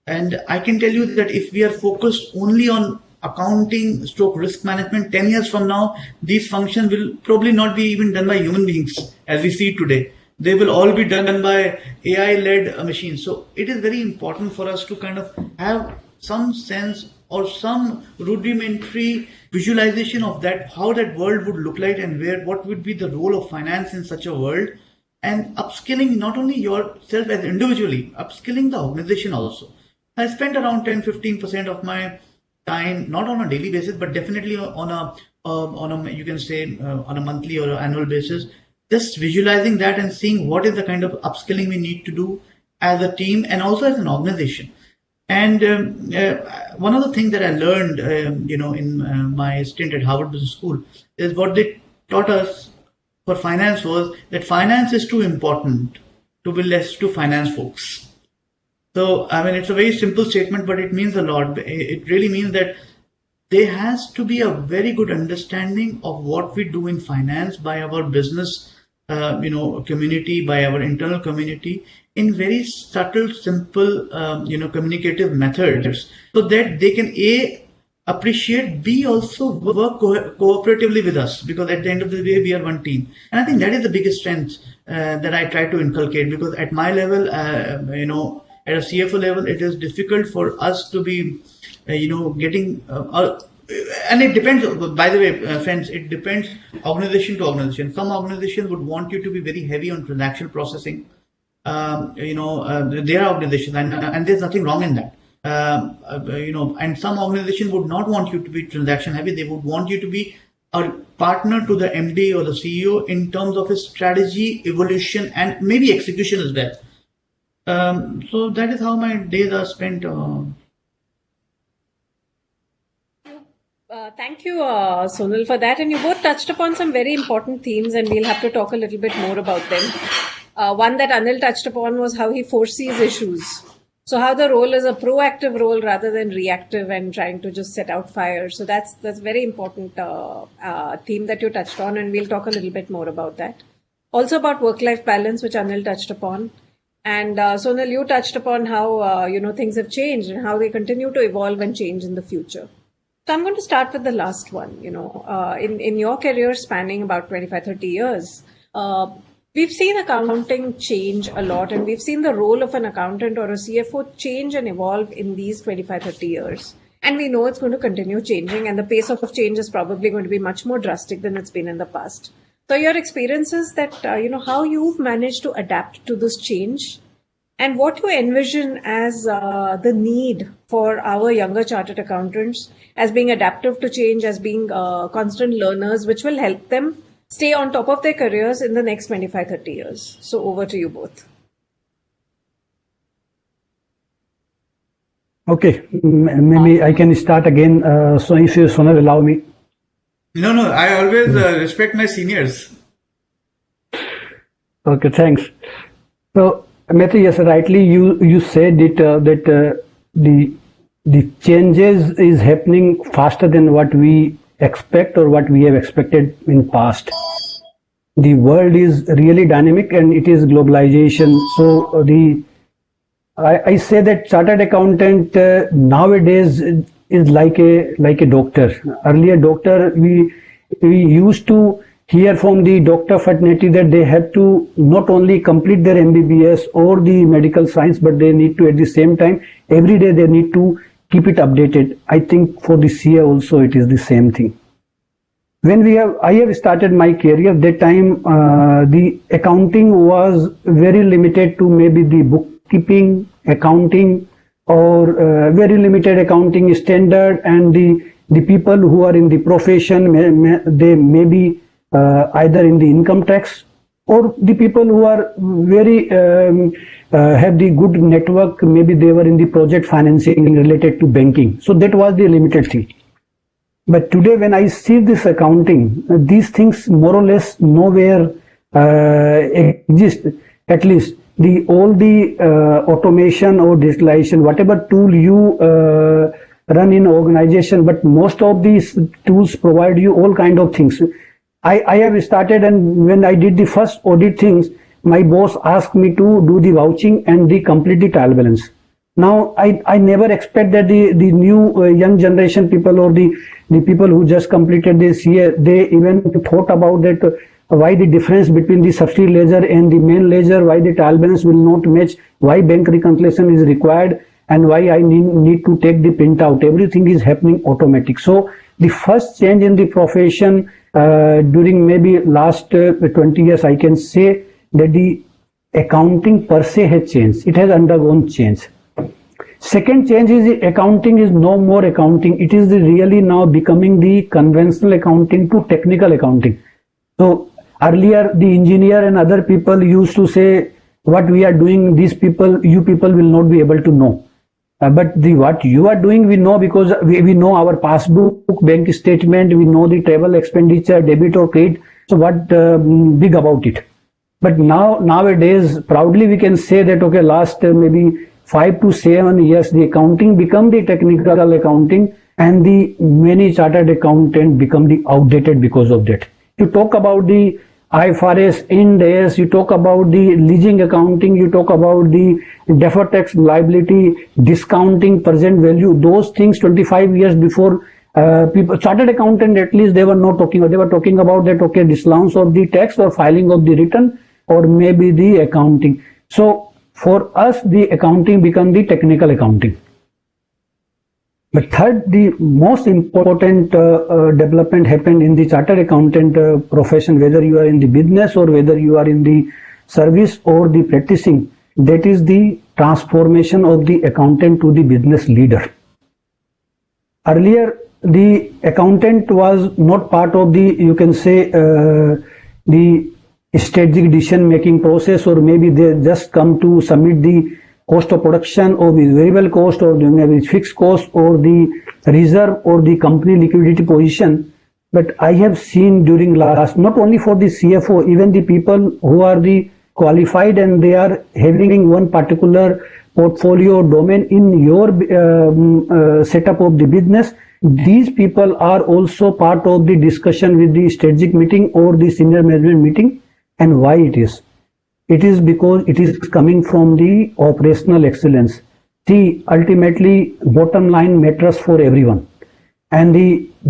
And I can tell you that if we are focused only on accounting stroke risk management, 10 years from now, these functions will probably not be even done by human beings as we see today. They will all be done by AI-led machines. So it is very important for us to kind of have some sense or some rudimentary visualization of that, how that world would look like, and what would be the role of finance in such a world, and upskilling not only yourself as individually, upskilling the organization also. I spend around 10-15% of my time, not on a daily basis, but definitely on a you can say on a monthly or annual basis, just visualizing that and seeing what is the kind of upskilling we need to do as a team and also as an organization. And one of the things that I learned, in my stint at Harvard Business School, is what they taught us for finance was that finance is too important to be left to finance folks. So, I mean, it's a very simple statement, but it means a lot. It really means that there has to be a very good understanding of what we do in finance by our business, community, by our internal community, in very subtle, simple, communicative methods, so that they can appreciate, B, also work cooperatively with us, because at the end of the day, we are one team. And I think that is the biggest strength that I try to inculcate, because at my level, at a CFO level, it is difficult for us to be, getting, and it depends, by the way, friends, it depends organization to organization. Some organizations would want you to be very heavy on transaction processing, their organization, and there's nothing wrong in that. And some organization would not want you to be transaction heavy. They would want you to be a partner to the MD or the CEO in terms of his strategy, evolution, and maybe execution as well. So that is how my days are spent. Thank you, Sonal, for that. And you both touched upon some very important themes, and we'll have to talk a little bit more about them. One that Anil touched upon was how he foresees issues. So how the role is a proactive role rather than reactive and trying to just set out fires. So that's very important theme that you touched on, and we'll talk a little bit more about that. Also about work-life balance, which Anil touched upon. And Sonal, you touched upon how things have changed and how they continue to evolve and change in the future. So I'm going to start with the last one. In your career spanning about 25-30 years, we've seen accounting change a lot, and we've seen the role of an accountant or a CFO change and evolve in these 25-30 years. And we know it's going to continue changing, and the pace of change is probably going to be much more drastic than it's been in the past. So your experiences that, how you've managed to adapt to this change, and what you envision as the need for our younger chartered accountants as being adaptive to change, as being constant learners, which will help them stay on top of their careers in the next 25-30 years. So over to you both. Okay, maybe I can start again. So if you, Sonal, allow me. No, I always respect my seniors. Okay, thanks. So, Mehta, yes, rightly you said it that the changes is happening faster than what we expect or what we have expected in past. The world is really dynamic and it is globalization. So I say that chartered accountant nowadays is like a doctor. Earlier doctor, we used to hear from the doctor fraternity that they have to not only complete their MBBS or the medical science, but they need to at the same time every day they need to keep it updated. I think for the CA also it is the same thing. When I have started my career, that time the accounting was very limited to maybe the bookkeeping, accounting, or very limited accounting standard, and the people who are in the profession, they may be either in the income tax, or the people who are very have the good network, maybe they were in the project financing related to banking. So that was the limited thing. But today when I see this accounting, these things more or less nowhere exist. At least all the automation or digitalization, whatever tool you run in organization, but most of these tools provide you all kind of things. I have started, and when I did the first audit things, my boss asked me to do the vouching and the complete the trial balance. Now I never expect that the new young generation people or the people who just completed this year, they even thought about that why the difference between the subsidy ledger and the main ledger, why the trial balance will not match, why bank reconciliation is required, and why I need to take the printout. Everything is happening automatic. So the first change in the profession during maybe last 20 years, I can say that the accounting per se has changed. It has undergone change. Second change is the accounting is no more accounting. It is really now becoming the conventional accounting to technical accounting. So earlier the engineer and other people used to say what we are doing, you people will not be able to know. But what you are doing, we know, because we know our passbook, bank statement, we know the travel expenditure, debit or credit. So what big about it? But nowadays, proudly we can say that, okay, last maybe 5 to 7 years, the accounting become the technical accounting, and the many chartered accountant become the outdated because of that. You talk about the IFRS, Ind AS, you talk about the leasing accounting, you talk about the deferred tax liability, discounting present value, those things 25 years before people, chartered accountant at least, they were not talking about, they were talking about that, okay, disallowance of the tax or filing of the return or maybe the accounting. So for us, the accounting become the technical accounting. But third, the most important development happened in the chartered accountant profession, whether you are in the business or whether you are in the service or the practicing, that is the transformation of the accountant to the business leader. Earlier, the accountant was not part of the, you can say, the strategic decision making process, or maybe they just come to submit the cost of production or the variable cost or the maybe fixed cost or the reserve or the company liquidity position. But I have seen during last, not only for the CFO, even the people who are the qualified and they are having one particular portfolio domain in your setup of the business, these people are also part of the discussion with the strategic meeting or the senior management meeting. And why it is? It is because it is coming from the operational excellence. See, ultimately, bottom line matters for everyone. And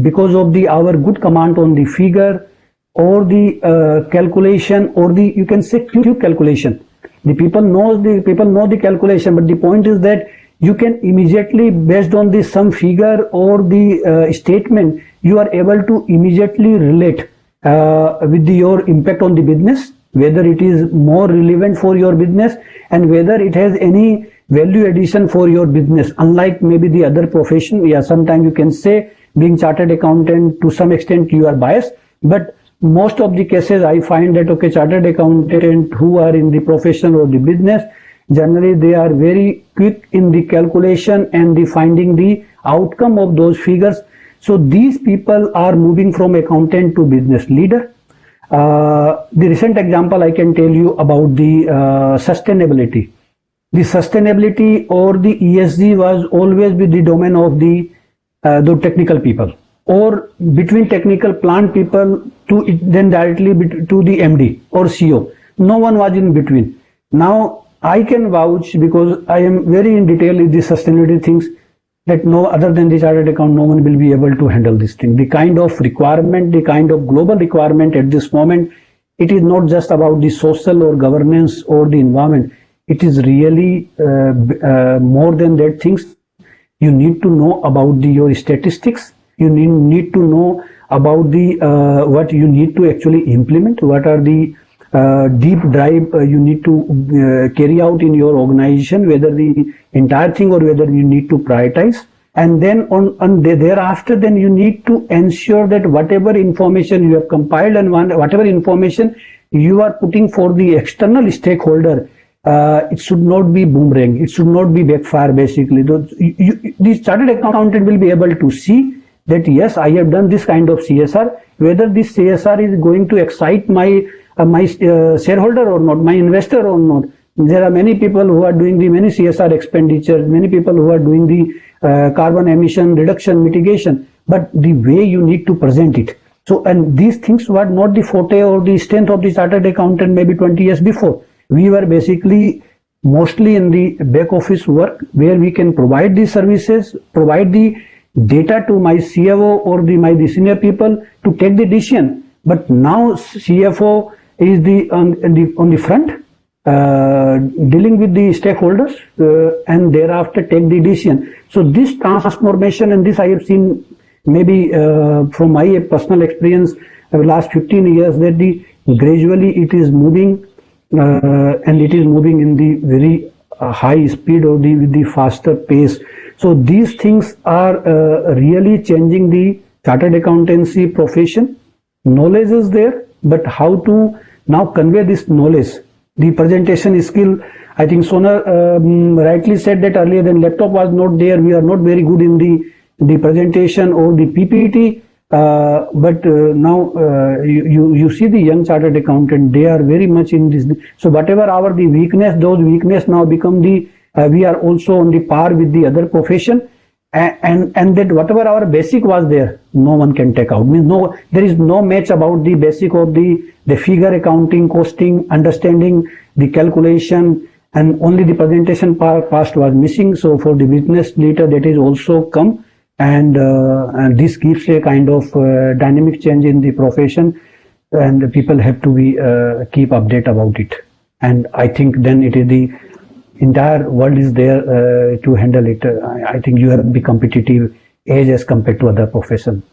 because of our good command on the figure or the calculation or the, you can say, Q calculation. The people know the calculation, but the point is that you can immediately, based on the some figure or the statement, you are able to immediately relate with your impact on the business, whether it is more relevant for your business and whether it has any value addition for your business. Unlike maybe the other profession, yeah, sometimes you can say being chartered accountant, to some extent you are biased, but most of the cases I find that, okay, chartered accountant who are in the profession or the business, generally they are very quick in the calculation and the finding the outcome of those figures. So these people are moving from accountant to business leader. The recent example I can tell you about the sustainability. The sustainability or the ESG was always with the domain of the technical people, or between technical plant people to then directly to the MD or CEO. No one was in between. Now I can vouch, because I am very in detail in the sustainability things, that no other than the chartered account, no one will be able to handle this thing. The kind of requirement, the kind of global requirement at this moment, it is not just about the social or governance or the environment. It is really more than that things. You need to know about your statistics. You need to know about the what you need to actually implement. What are the deep drive you need to carry out in your organization, whether the entire thing or whether you need to prioritize. And then thereafter, then you need to ensure that whatever information you have compiled and whatever information you are putting for the external stakeholder, it should not be boomerang. It should not be backfire. Basically, the chartered accountant will be able to see that yes, I have done this kind of CSR. Whether this CSR is going to excite my shareholder or not, my investor or not. There are many people who are doing the many CSR expenditures, many people who are doing the carbon emission reduction mitigation, but the way you need to present it. So, and these things were not the forte or the strength of the chartered accountant maybe 20 years before. We were basically mostly in the back office work where we can provide these services, provide the data to my CFO or the senior people to take the decision. But now CFO is on the front, dealing with the stakeholders and thereafter take the decision. So this transformation, and this I have seen maybe from my personal experience over the last 15 years, that gradually it is moving and it is moving in the very high speed or with the faster pace. So these things are really changing the chartered accountancy profession. Knowledge is there, but how to now convey this knowledge, the presentation skill. I think Sonar rightly said that earlier, then laptop was not there. We are not very good in the presentation or the PPT. But now you see the young chartered accountant, they are very much in this. So whatever the weakness, those weakness now become we are also on the par with the other profession. And that whatever our basic was there, no one can take out. Means no, there is no match about the basic of the figure accounting, costing, understanding the calculation, and only the presentation part was missing. So for the business leader, that is also come, and this gives a kind of dynamic change in the profession, and the people have to be keep update about it. And I think then it is the entire world is there to handle it. I think you have to be competitive edge as compared to other profession.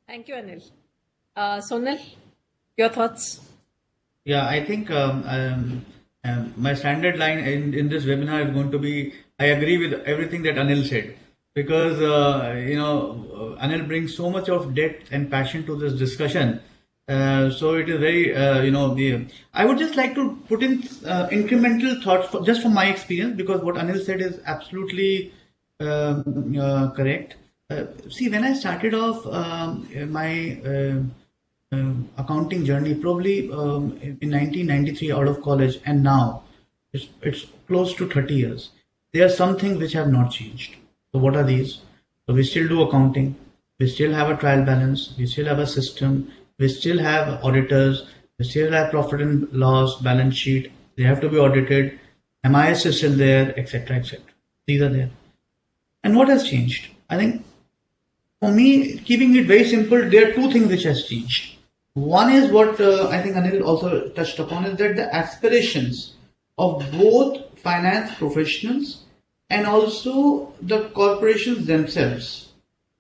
Thank you, Anil. Sonal, your thoughts? Yeah, I think My standard line in this webinar is going to be, I agree with everything that Anil said, because Anil brings so much of depth and passion to this discussion. So it is very, I would just like to put in incremental thoughts just from my experience, because what Anil said is absolutely correct. See, when I started off my accounting journey, probably in 1993 out of college, and now it's close to 30 years. There are some things which have not changed. So what are these? So we still do accounting. We still have a trial balance. We still have a system. We still have auditors. We still have profit and loss, balance sheet. They have to be audited. MIS is still there, etc., etc. These are there. And what has changed? I think for me, keeping it very simple, there are two things which has changed. One is what I think Anil also touched upon, is that the aspirations of both finance professionals and also the corporations themselves,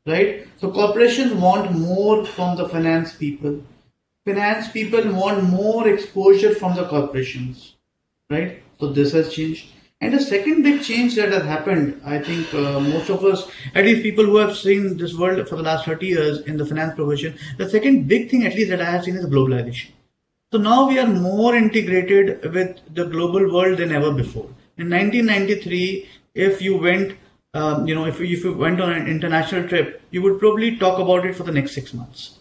right? So corporations want more from the finance people. Finance people want more exposure from the corporations, right? So this has changed. And the second big change that has happened, I think most of us, at least people who have seen this world for the last 30 years in the finance profession, the second big thing at least that I have seen is globalization. So now we are more integrated with the global world than ever before. In 1993, if you went, if you went on an international trip, you would probably talk about it for the next 6 months.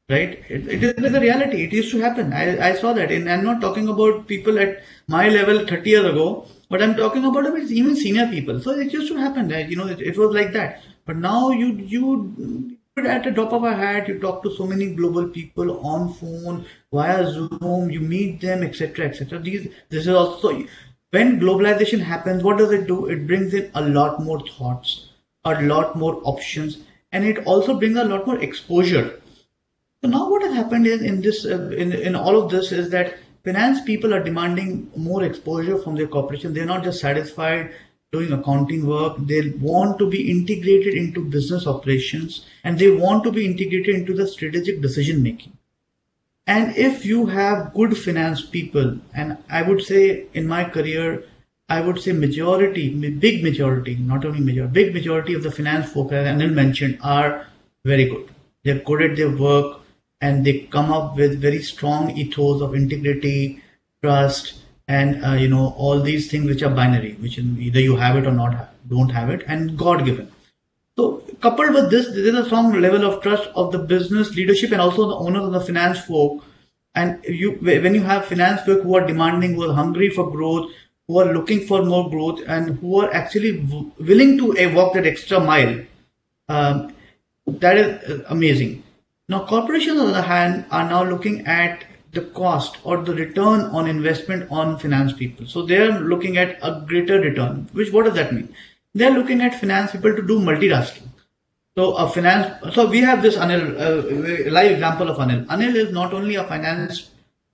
Right? It is the reality. It used to happen. I saw that. And I'm not talking about people at my level 30 years ago, but I'm talking about even senior people. So it used to happen. It was like that. But now you at the drop of a hat, you talk to so many global people on phone, via Zoom, you meet them, etc., etc. This is also, when globalization happens, what does it do? It brings in a lot more thoughts, a lot more options, and it also brings a lot more exposure. So now what has happened is in all of this is that finance people are demanding more exposure from their corporation. They're not just satisfied doing accounting work. They want to be integrated into business operations, and they want to be integrated into the strategic decision making. And if you have good finance people, and I would say in my career, I would say big majority, not only majority, big majority of the finance folk, as Anil mentioned, are very good. They're good at their work, and they come up with very strong ethos of integrity, trust, and all these things which are binary, which either you have it or don't have it, and God given. So coupled with this, there is a strong level of trust of the business leadership and also the owners of the finance folk. And when you have finance folk who are demanding, who are hungry for growth, who are looking for more growth, and who are actually willing to walk that extra mile, that is amazing. Now, corporations, on the other hand, are now looking at the cost or the return on investment on finance people. So they are looking at a greater return. What does that mean? They are looking at finance people to do multitasking. So we have this Anil, live example of Anil. Anil is not only a finance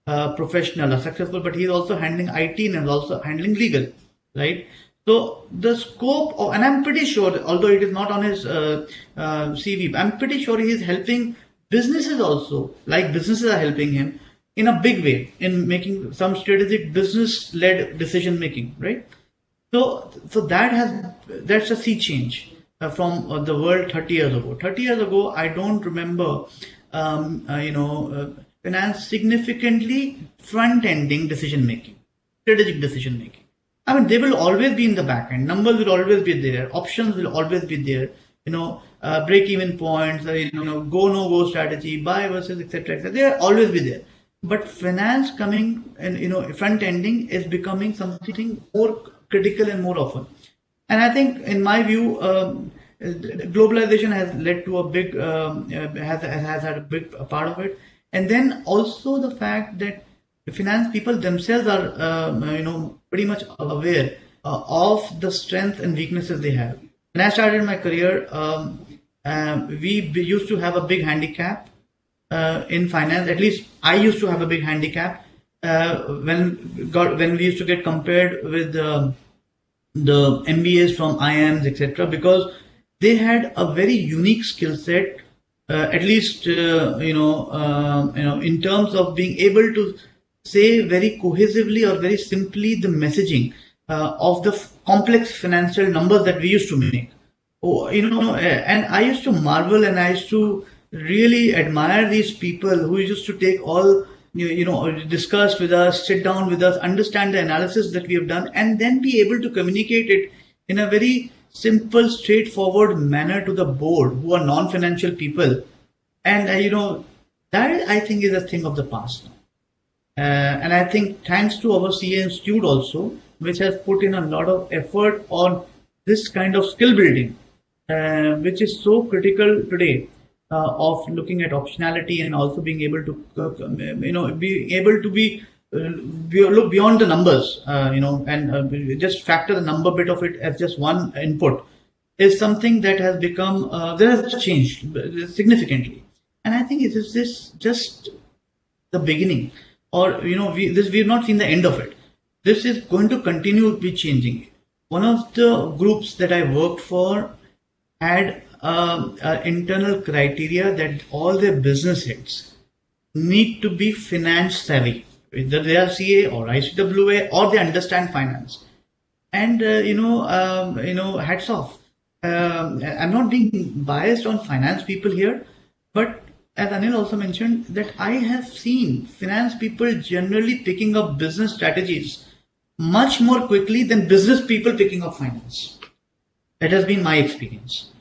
professional, a successful, but he is also handling IT and is also handling legal, right? So the scope of, and I'm pretty sure, although it is not on his CV, I'm pretty sure he is helping businesses also, like businesses are helping him in a big way in making some strategic business-led decision making, right? So that's a sea change from the world 30 years ago. 30 years ago, I don't remember, finance significantly front-ending decision making, strategic decision making. I mean, they will always be in the back end. Numbers will always be there. Options will always be there. Break-even points, go no-go strategy, buy versus, etc., etc. They will always be there. But finance coming and front-ending is becoming something more critical and more often. And I think, in my view, globalization has led to a big, has had a big part of it. And then also the fact that the finance people themselves are, pretty much aware of the strengths and weaknesses they have. When I started my career, we used to have a big handicap in finance. At least I used to have a big handicap when we used to get compared with the MBAs from IIMs, etc., because they had a very unique skill set. At least in terms of being able to say very cohesively or very simply the messaging of the complex financial numbers that we used to make. Oh, and I used to marvel and I used to really admire these people who used to take all, discuss with us, sit down with us, understand the analysis that we have done, and then be able to communicate it in a very simple, straightforward manner to the board who are non-financial people. And, that I think is a thing of the past now. And I think thanks to our CA Institute also, which has put in a lot of effort on this kind of skill building, which is so critical today of looking at optionality and also being able to, look beyond the numbers, and just factor the number bit of it as just one input is something that has become, that has changed significantly. And I think it is this just the beginning, or we've not seen the end of it. This is going to continue to be changing. One of the groups that I worked for had internal criteria that all their business heads need to be finance savvy, whether they are CA or ICWA or they understand finance. And hats off. I'm not being biased on finance people here, but as Anil also mentioned, that I have seen finance people generally picking up business strategies much more quickly than business people picking up finance. That has been my experience.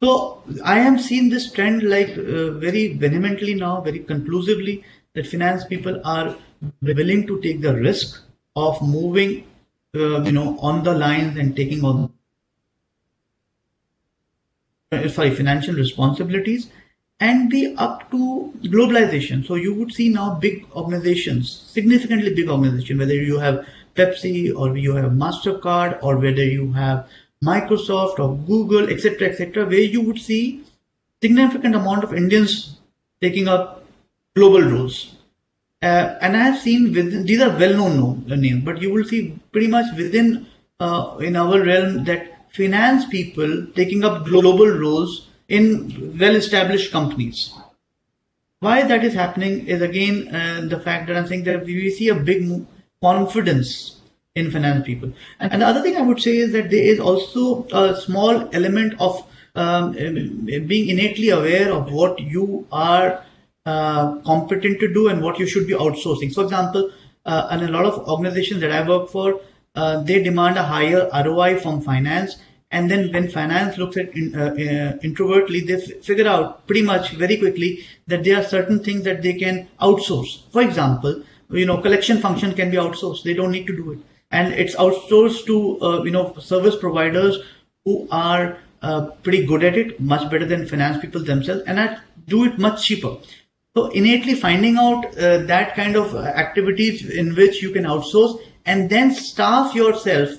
So I am seeing this trend very vehemently now, very conclusively, that finance people are willing to take the risk of moving, on the lines and taking on, financial responsibilities and be up to globalization. So you would see now big organizations, significantly big organizations, whether you have Pepsi or you have MasterCard or whether you have Microsoft or Google, etc., where you would see significant amount of Indians taking up global roles. And I have seen these are well-known names, but you will see pretty much within in our realm that finance people taking up global roles in well-established companies. Why that is happening is again the fact that I'm saying that we see a big confidence in finance people. And the other thing I would say is that there is also a small element of being innately aware of what you are competent to do and what you should be outsourcing. For example, and a lot of organizations that I work for, they demand a higher ROI from finance. And then when finance looks at introvertly, they figure out pretty much very quickly that there are certain things that they can outsource. For example, collection function can be outsourced. They don't need to do it. And it's outsourced to, service providers who are pretty good at it, much better than finance people themselves, and do it much cheaper. So innately finding out that kind of activities in which you can outsource and then staff yourself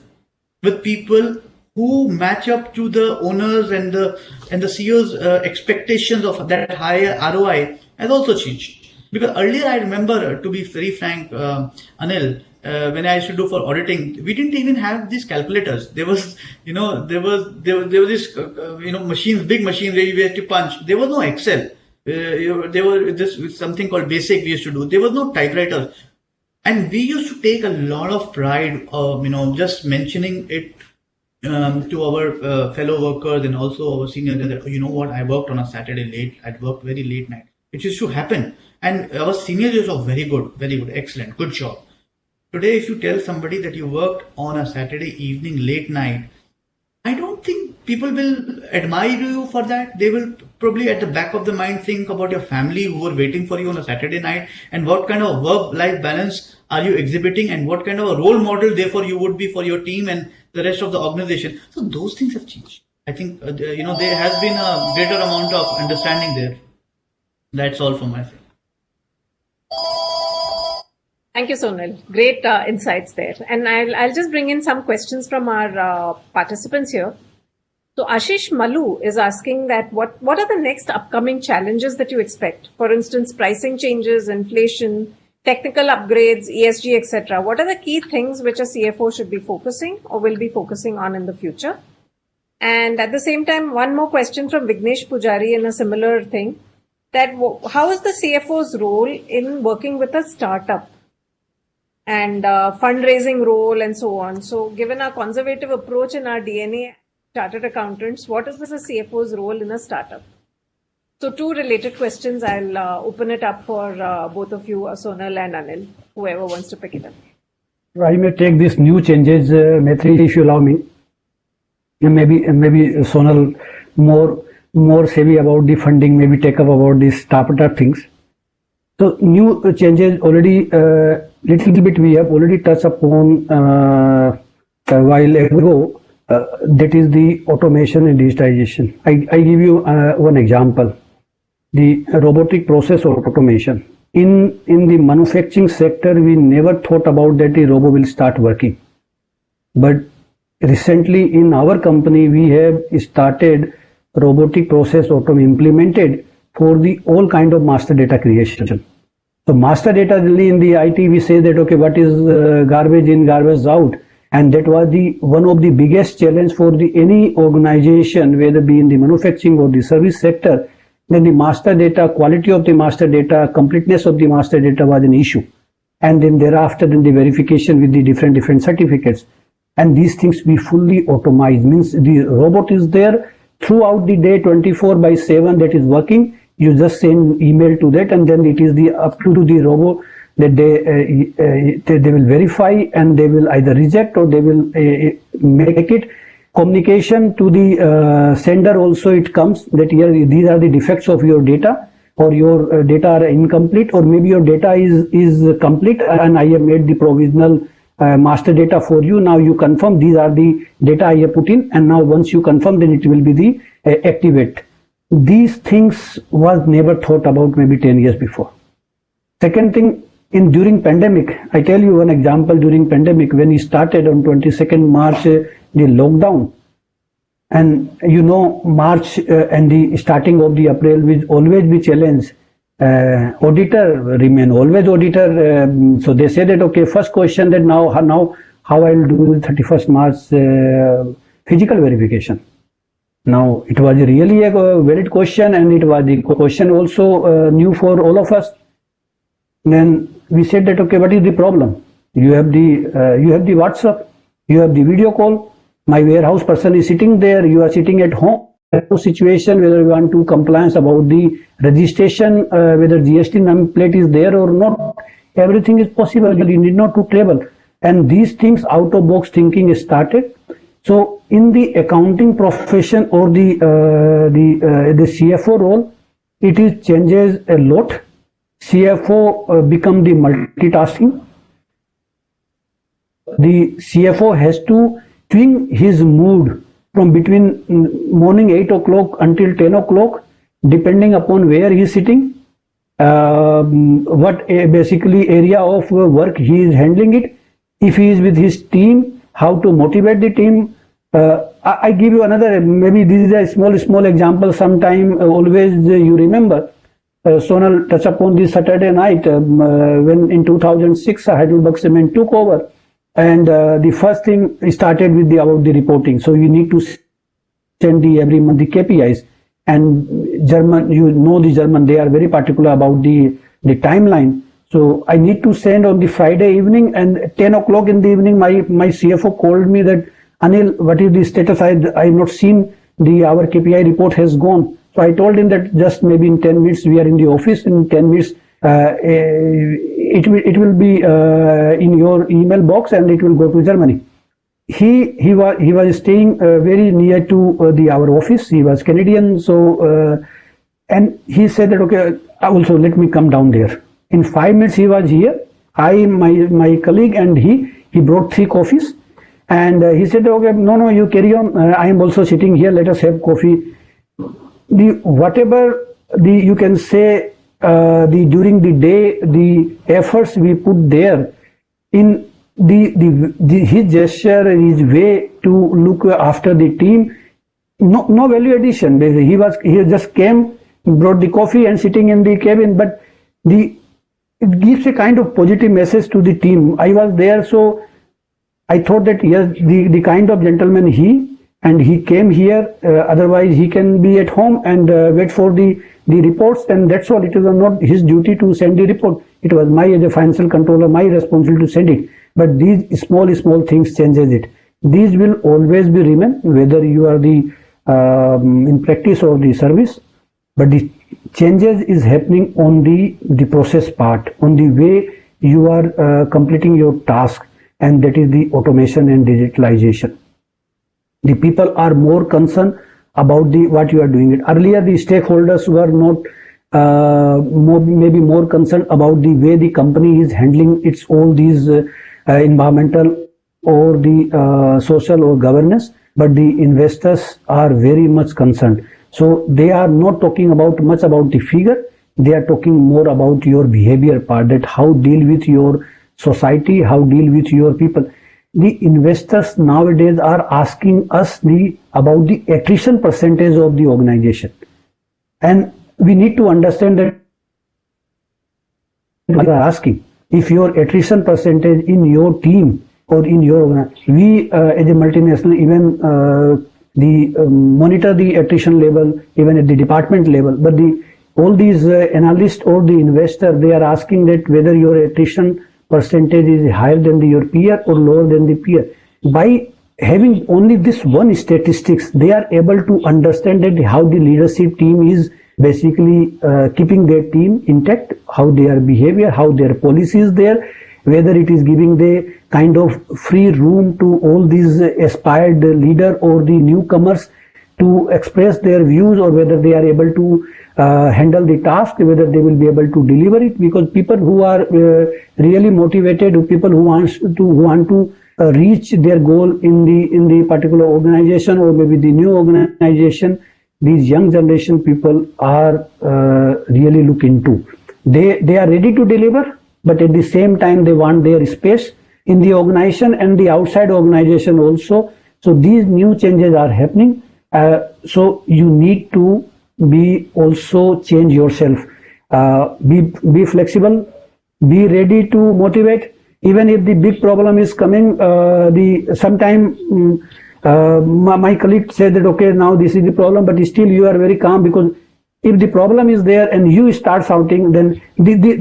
with people who match up to the owners and the CEO's expectations of that higher ROI has also changed. Because earlier I remember, to be very frank, Anil, when I used to do for auditing, we didn't even have these calculators. There was this, machines, big machines where you had to punch. There was no Excel. There were this something called BASIC we used to do. There was no typewriter. And we used to take a lot of pride of, just mentioning it to our fellow workers and also our seniors that, I worked on a Saturday late. I'd worked very late night. It used to happen. And our seniors were very good, excellent, good job. Today, if you tell somebody that you worked on a Saturday evening, late night, I don't think people will admire you for that. They will probably at the back of the mind think about your family who were waiting for you on a Saturday night and what kind of work-life balance are you exhibiting and what kind of a role model therefore you would be for your team and the rest of the organization. So those things have changed. I think, there has been a greater amount of understanding there. That's all from my side. Thank you, Sonal. Great insights there. And I'll just bring in some questions from our participants here. So Ashish Malu is asking that what are the next upcoming challenges that you expect? For instance, pricing changes, inflation, technical upgrades, ESG, etc. What are the key things which a CFO should be focusing or will be focusing on in the future? And at the same time, one more question from Vignesh Pujari in a similar thing, that how is the CFO's role in working with a startup and fundraising role and so on. So given our conservative approach in our DNA, chartered accountants, what is the CFO's role in a startup? So two related questions. I'll open it up for both of you, Sonal and Anil, whoever wants to pick it up. I may take these new changes, Maitri, if you allow me. Maybe Sonal more savvy about the funding, maybe take up about these startup things. So new changes already, little bit we have already touched upon a while ago. That is the automation and digitization. I give you one example. The robotic process automation. In the manufacturing sector, we never thought about that the robot will start working. But recently in our company, we have started robotic process automation implemented for the all kind of master data creation. So master data really in the IT, we say that, okay, what is garbage in, garbage out. And that was one of the biggest challenge for any organization, whether be in the manufacturing or the service sector. Then the master data, quality of the master data, completeness of the master data was an issue. And then thereafter, then the verification with the different certificates. And these things we fully automate. Means the robot is there throughout the day, 24/7, that is working. You just send email to that, and then it is up to the robot that they will verify, and they will either reject or they will make it. Communication to the sender also, it comes that here these are the defects of your data, or your data are incomplete, or maybe your data is complete and I have made the provisional master data for you. Now you confirm these are the data I have put in, and now once you confirm, then it will be the activate. These things was never thought about maybe 10 years before. Second thing, during pandemic, I tell you one example. During pandemic, when we started on 22nd March, the lockdown, and March and the starting of the April will always be challenge. Auditor remain always auditor. So they say that, okay, first question that now how I will do 31st March physical verification. Now it was really a valid question, and it was the question also new for all of us. Then we said that, okay, what is the problem? You have the WhatsApp, you have the video call. My warehouse person is sitting there. You are sitting at home. No situation whether you want to compliance about the registration, whether GST number plate is there or not. Everything is possible. You need not to travel. And these things, out of box thinking is started. So in the accounting profession or the CFO role, it is changes a lot. CFO become the multitasking. The CFO has to swing his mood from between morning 8 o'clock until 10 o'clock, depending upon where he is sitting, what basically area of work he is handling it. If he is with his team, how to motivate the team. I give you another, maybe this is a small example. Sometime always you remember, Sonal touched upon this Saturday night when in 2006 Heidelberg Cement took over. And the first thing started with about the reporting. So you need to send every month the KPIs. And German, the German, they are very particular about the timeline. So I need to send on the Friday evening, and 10 o'clock in the evening, my CFO called me that, Anil, what is the status? I have not seen our KPI report has gone. So I told him that just maybe in 10 minutes we are in the office. In 10 minutes it will be in your email box, and it will go to Germany. He was staying very near to our office. He was Canadian, so and he said that, okay, also let me come down there. In 5 minutes he was here. My colleague and he brought 3 coffees, and he said, okay, no, you carry on. I am also sitting here. Let us have coffee. Whatever you can say. During the day, the efforts we put there in his gesture, his way to look after the team, no value addition. Basically, he just came, brought the coffee and sitting in the cabin, but it gives a kind of positive message to the team. I was there, so I thought that yes, the kind of gentleman he came here. Otherwise, he can be at home and wait for the reports, and that's all. It is not his duty to send the report. it was my, as a financial controller, my responsibility to send it. But these small things changes it. These will always be remain, whether you are the in practice or the service. But the changes is happening on the process part, on the way you are completing your task, and that is the automation and digitalization. The people are more concerned about the what you are doing it. Earlier, the stakeholders were not maybe more concerned about the way the company is handling its all these environmental or the social or governance, but the investors are very much concerned. So they are not talking much about the figure. They are talking more about your behavior part, that how deal with your society, how deal with your people. The investors nowadays are asking us about the attrition percentage of the organization, and we need to understand that they are asking if your attrition percentage in your team or in your organization. We as a multinational even monitor the attrition level even at the department level, but all these analysts or the investor, they are asking that whether your attrition percentage is higher than your peer or lower than the peer. By having only this one statistics, they are able to understand that how the leadership team is basically keeping their team intact, how their behavior, how their policy is there, whether it is giving the kind of free room to all these aspired leader or the newcomers to express their views, or whether they are able to handle the task, whether they will be able to deliver it. Because people who are really motivated, people who want to reach their goal in the particular organization or maybe the new organization, these young generation people are really looking to. They are ready to deliver, but at the same time they want their space in the organization and the outside organization also. So these new changes are happening. So you need to be also change yourself. Be flexible. Be ready to motivate. Even if the big problem is coming, my colleague said that okay, now this is the problem, but still you are very calm, because if the problem is there and you start shouting, then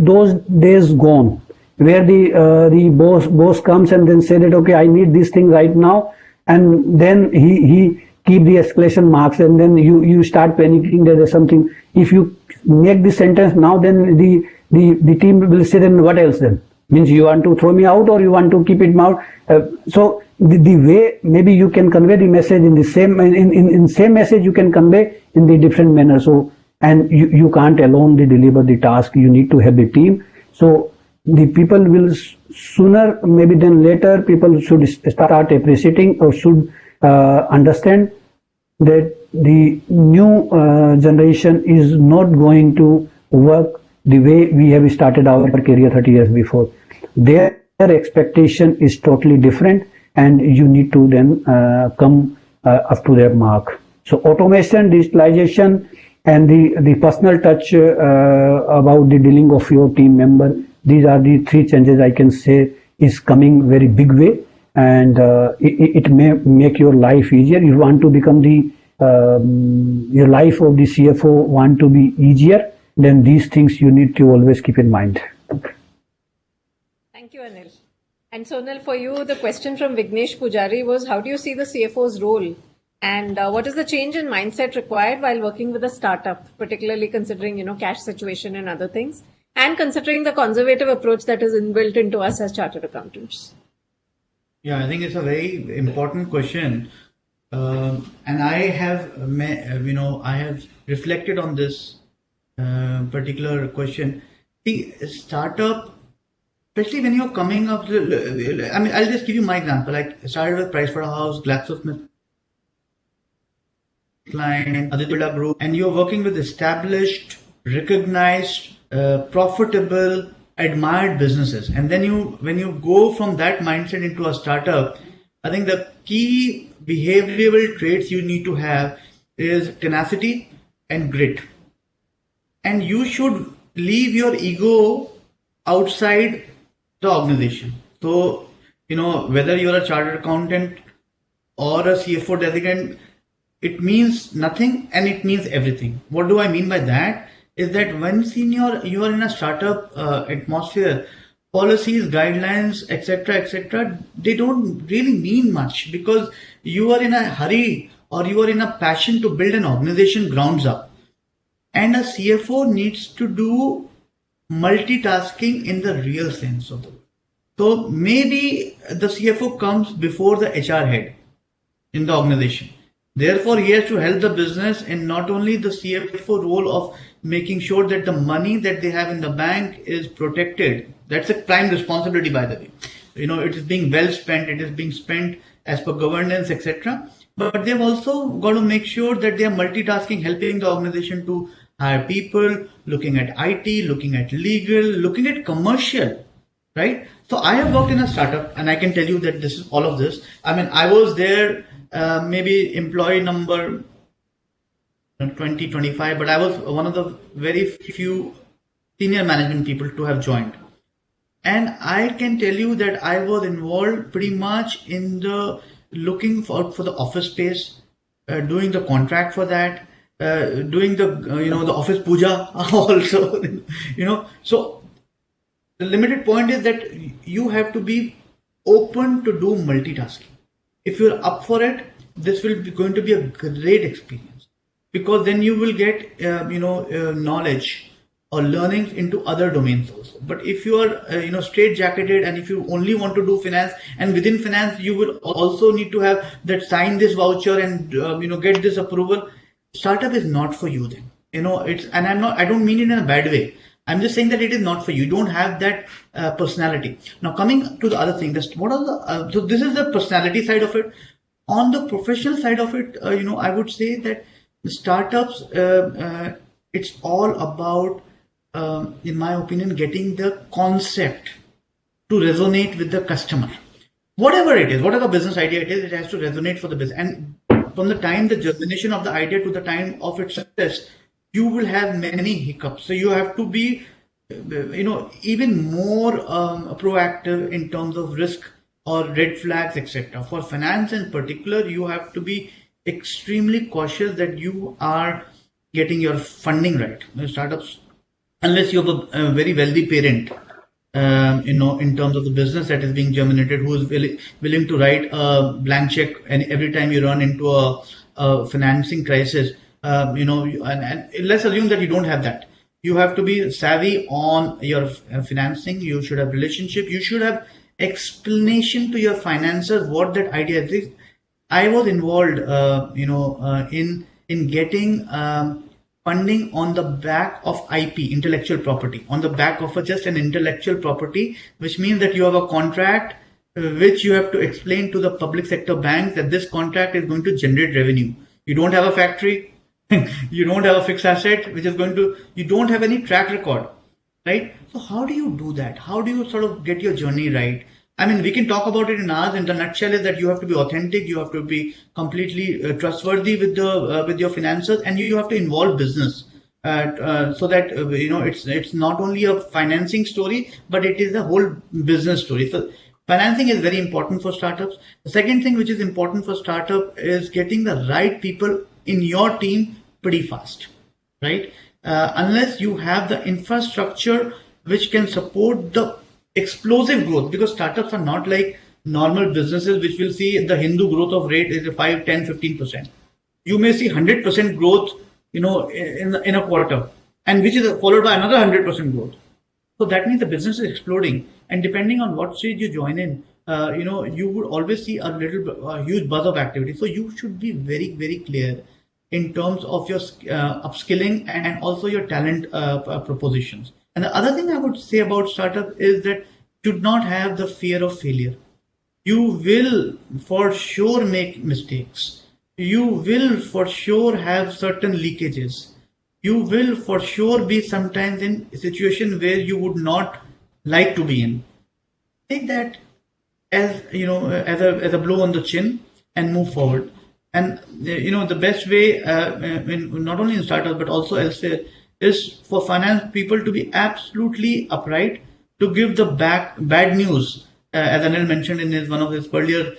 those days gone where the boss comes and then say that okay, I need this thing right now, and then he keep the escalation marks, and then you start panicking that there's something. If you make this sentence now, then the team will say, then what else then? Means you want to throw me out or you want to keep it out. So the way maybe you can convey the message in the same message you can convey in the different manner. So, and you can't alone deliver the task. You need to have the team. So the people will sooner maybe than later, people should start appreciating or should understand that the new generation is not going to work the way we have started our career 30 years before. Their expectation is totally different, and you need to then come up to their mark. So automation, digitalization, and the personal touch about the dealing of your team member, these are the three changes I can say is coming very big way, and it may make your life easier. You want to become your life of the CFO want to be easier, then these things you need to always keep in mind. Thank you, Anil. And Sonal, for you, the question from Vignesh Pujari was, how do you see the CFO's role? And what is the change in mindset required while working with a startup, particularly considering, cash situation and other things, and considering the conservative approach that is inbuilt into us as chartered accountants? Yeah, I think it's a very important question. And I have, I have reflected on this particular question. The startup, especially when you're coming up, I'll just give you my example. I started with Pricewaterhouse, GlaxoSmithKline, Aditya Birla Group, and you're working with established, recognized, profitable, admired businesses. And then when you go from that mindset into a startup, I think the key behavioral traits you need to have is tenacity and grit. And you should leave your ego outside the organization. So, whether you're a chartered accountant or a CFO designate, it means nothing and it means everything. What do I mean by that? is that once you are in a startup atmosphere, policies, guidelines, etc., they don't really mean much because you are in a hurry or you are in a passion to build an organization grounds up. And a CFO needs to do multitasking in the real sense of the word. So maybe the CFO comes before the HR head in the organization. Therefore, he has to help the business in not only the CFO role of making sure that the money that they have in the bank is protected. That's a prime responsibility, by the way. It is being well spent. It is being spent as per governance, etc. But they've also got to make sure that they are multitasking, helping the organization to hire people, looking at IT, looking at legal, looking at commercial, right? So I have worked in a startup and I can tell you that this is all of this. I mean, I was there maybe employee number 20, 25, but I was one of the very few senior management people to have joined. And I can tell you that I was involved pretty much in the looking for the office space, doing the contract for that, doing the the office puja also, So the limited point is that you have to be open to do multitasking. If you're up for it, this will be going to be a great experience because then you will get knowledge or learnings into other domains also. But if you are straight jacketed and if you only want to do finance, and within finance you will also need to have that sign this voucher and get this approval, startup is not for you then. I don't mean it in a bad way. I'm just saying that it is not for you. You don't have that personality. Now coming to the other thing, so this is the personality side of it. On the professional side of it, I would say that the startups, it's all about, in my opinion, getting the concept to resonate with the customer. Whatever it is, whatever business idea it is, it has to resonate for the business. And from the time the germination of the idea to the time of its success, you will have many hiccups. So you have to be, even more proactive in terms of risk or red flags, etc. For finance in particular, you have to be extremely cautious that you are getting your funding right. Startups, unless you have a very wealthy parent, in terms of the business that is being germinated, who is willing to write a blank check and every time you run into a financing crisis, and let's assume that you don't have that. You have to be savvy on your financing. You should have relationship. You should have explanation to your financiers what that idea is. I was involved, in getting funding on the back of IP, intellectual property, on the back of just an intellectual property, which means that you have a contract which you have to explain to the public sector banks that this contract is going to generate revenue. You don't have a factory, you don't have a fixed asset, you don't have any track record, right? So how do you do that? How do you sort of get your journey right? I mean, we can talk about it in hours. In the nutshell is that you have to be authentic, you have to be completely trustworthy with your finances, and you have to involve business so that it's not only a financing story, but it is a whole business story. So financing is very important for startups. The second thing which is important for startup is getting the right people in your team pretty fast, right? Unless you have the infrastructure which can support the explosive growth, because startups are not like normal businesses which will see the Hindu growth of rate is 5, 10, 15%. You may see 100% growth, in a quarter, and which is followed by another 100% growth. So that means the business is exploding, and depending on what stage you join in, you would always see a huge buzz of activity. So you should be very, very clear in terms of your upskilling and also your talent propositions. And the other thing I would say about startup is that you should not have the fear of failure. You will for sure make mistakes. You will for sure have certain leakages. You will for sure be sometimes in a situation where you would not like to be in. Take that as a blow on the chin and move forward. And the best way, not only in startups but also elsewhere, is for finance people to be absolutely upright, to give the bad news, as Anil mentioned in one of his earlier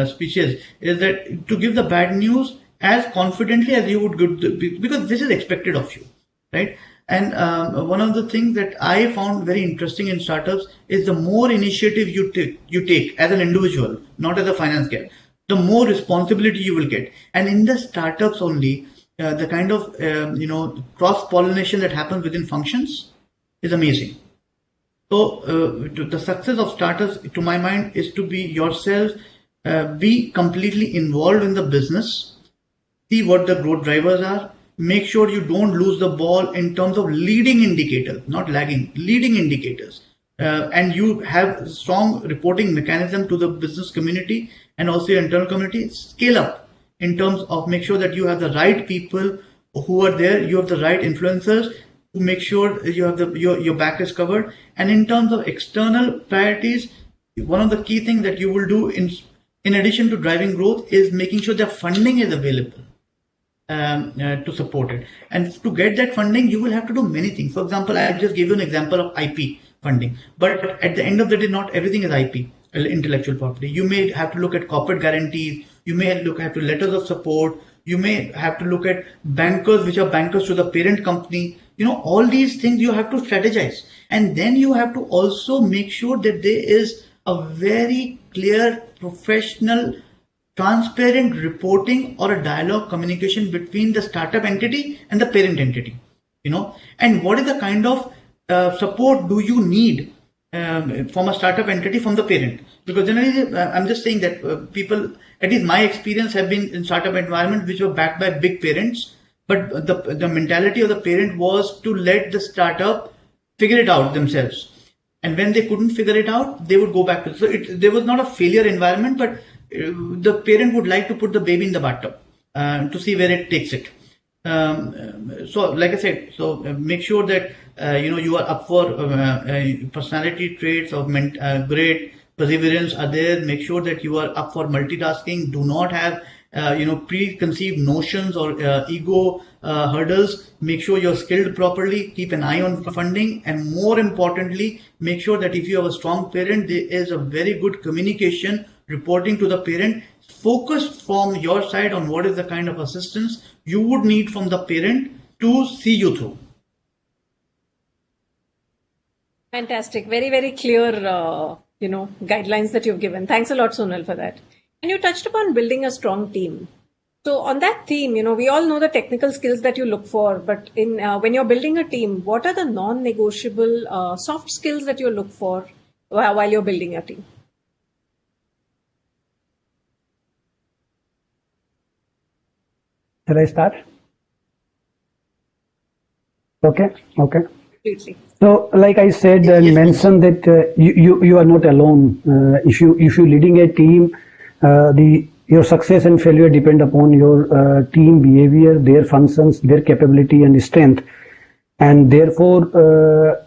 speeches, is that to give the bad news as confidently as you would give, because this is expected of you, right? And one of the things that I found very interesting in startups is the more initiative you take as an individual, not as a finance guy, the more responsibility you will get. And in the startups only, the kind of cross pollination that happens within functions is amazing. So the success of startups, to my mind, is to be yourself, be completely involved in the business, see what the growth drivers are, make sure you don't lose the ball in terms of leading indicators, not lagging, leading indicators. And you have strong reporting mechanism to the business community and also your internal community. Scale up in terms of make sure that you have the right people who are there, you have the right influencers to make sure you have your back is covered. And in terms of external priorities, one of the key things that you will do in addition to driving growth is making sure that funding is available to support it. And to get that funding, you will have to do many things. For example, I just gave you an example of IP funding, but at the end of the day, not everything is IP, intellectual property. You may have to look at corporate guarantees. You may have to letters of support. You may have to look at bankers, which are bankers to the parent company. All these things you have to strategize. And then you have to also make sure that there is a very clear, professional, transparent reporting or a dialogue communication between the startup entity and the parent entity. And what is the kind of support do you need from a startup entity from the parent? Because generally, I'm just saying that people, at least my experience, have been in startup environment which were backed by big parents, but the mentality of the parent was to let the startup figure it out themselves. And when they couldn't figure it out, they would go back to. So there was not a failure environment, but the parent would like to put the baby in the bathtub to see where it takes it. So, like I said, make sure that you are up for personality traits of great perseverance are there. Make sure that you are up for multitasking. Do not have preconceived notions or ego hurdles. Make sure you're skilled properly. Keep an eye on funding, and more importantly, make sure that if you have a strong parent, there is a very good communication reporting to the parent, focused from your side on what is the kind of assistance you would need from the parent to see you through. Fantastic. Very, very clear, guidelines that you've given. Thanks a lot, Sonal, for that. And you touched upon building a strong team. So on that theme, we all know the technical skills that you look for, but when you're building a team, what are the non-negotiable soft skills that you look for while you're building a team? Shall I start? Okay. Completely. So, like I said and mentioned that you are not alone. If you're leading a team, your success and failure depend upon your team behavior, their functions, their capability and strength. And therefore,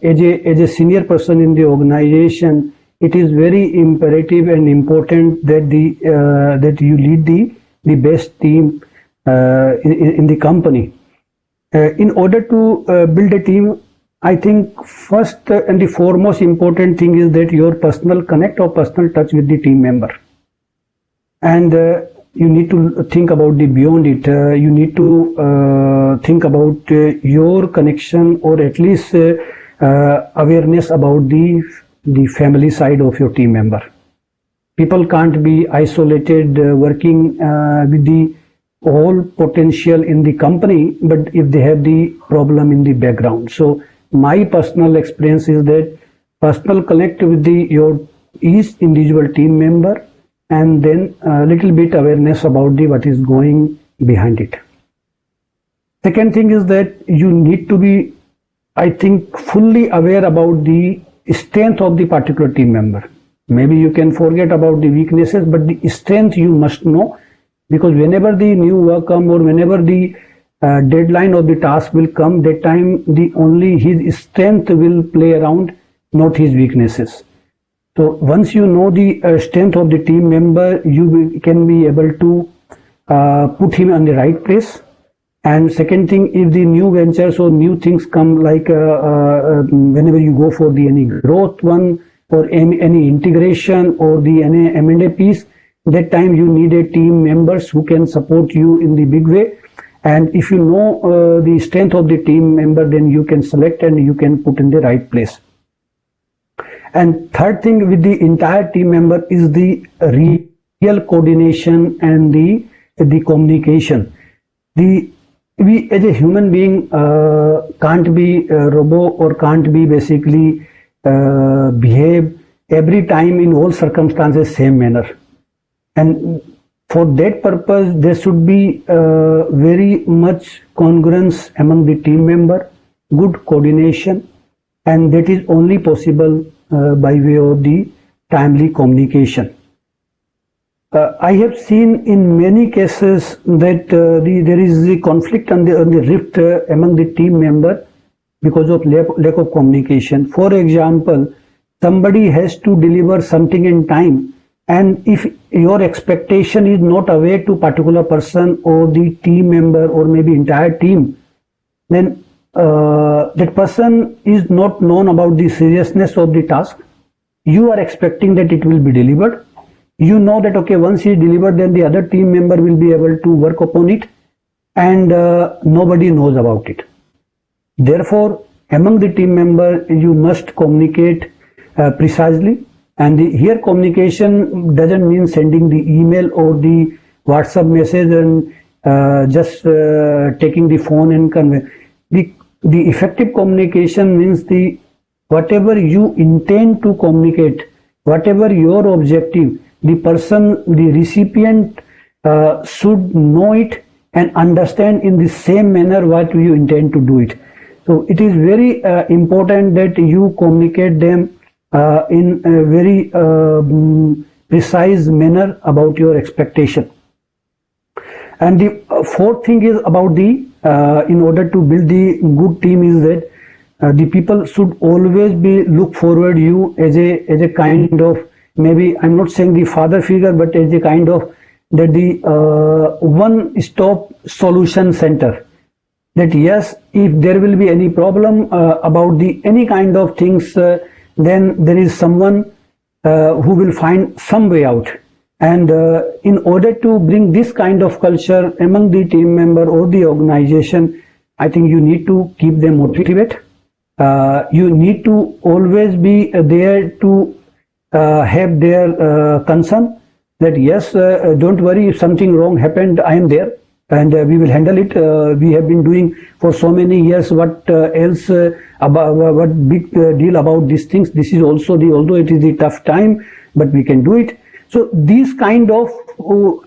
as a senior person in the organization, it is very imperative and important that that you lead the best team in the company. In order to build a team, I think first and the foremost important thing is that your personal connect or personal touch with the team member. And you need to think about the beyond it. You need to think about your connection, or at least awareness about the family side of your team member. People can't be isolated working with the all potential in the company, but if they have the problem in the background. So my personal experience is that personal connect with your each individual team member, and then a little bit awareness about what is going behind it. Second thing is that you need to be, I think, fully aware about the strength of the particular team member. Maybe you can forget about the weaknesses, but the strength you must know, because whenever the new work comes or whenever the deadline of the task will come, that time only his strength will play around, not his weaknesses. So once you know the strength of the team member, you can be able to put him on the right place. And second thing, if the new ventures or new things come, like whenever you go for any growth one or any integration or any M&A piece, that time you need a team members who can support you in the big way. And if you know the strength of the team member, then you can select and you can put in the right place. And third thing with the entire team member is the real coordination and the communication. We as a human being can't be a robot or can't be basically behave every time in all circumstances same manner. And for that purpose, there should be very much congruence among the team member, good coordination, and that is only possible by way of the timely communication. I have seen in many cases that there is a conflict and the rift among the team member because of lack of communication. For example, somebody has to deliver something in time, and if your expectation is not aware to particular person or the team member or maybe entire team, then that person is not known about the seriousness of the task. You are expecting that it will be delivered. You know that, okay, once he delivered, then the other team member will be able to work upon it, and nobody knows about it. Therefore, among the team member, you must communicate precisely. And here communication doesn't mean sending the email or the WhatsApp message and just taking the phone and convey. The effective communication means whatever you intend to communicate, whatever your objective, the person, the recipient should know it and understand in the same manner what you intend to do it. So it is very important that you communicate them in a very precise manner about your expectation. And the fourth thing is about in order to build the good team is that the people should always be look forward you as a kind of, maybe I'm not saying the father figure, but as a kind of that the one-stop solution center. That yes, if there will be any problem about any kind of things, then there is someone who will find some way out. And in order to bring this kind of culture among the team member or the organization, I think you need to keep them motivated. You need to always be there to have their concern that yes, don't worry, if something wrong happened, I am there and we will handle it. We have been doing for so many years what else about what big deal about these things. This is also although it is the tough time, but we can do it. So these kind of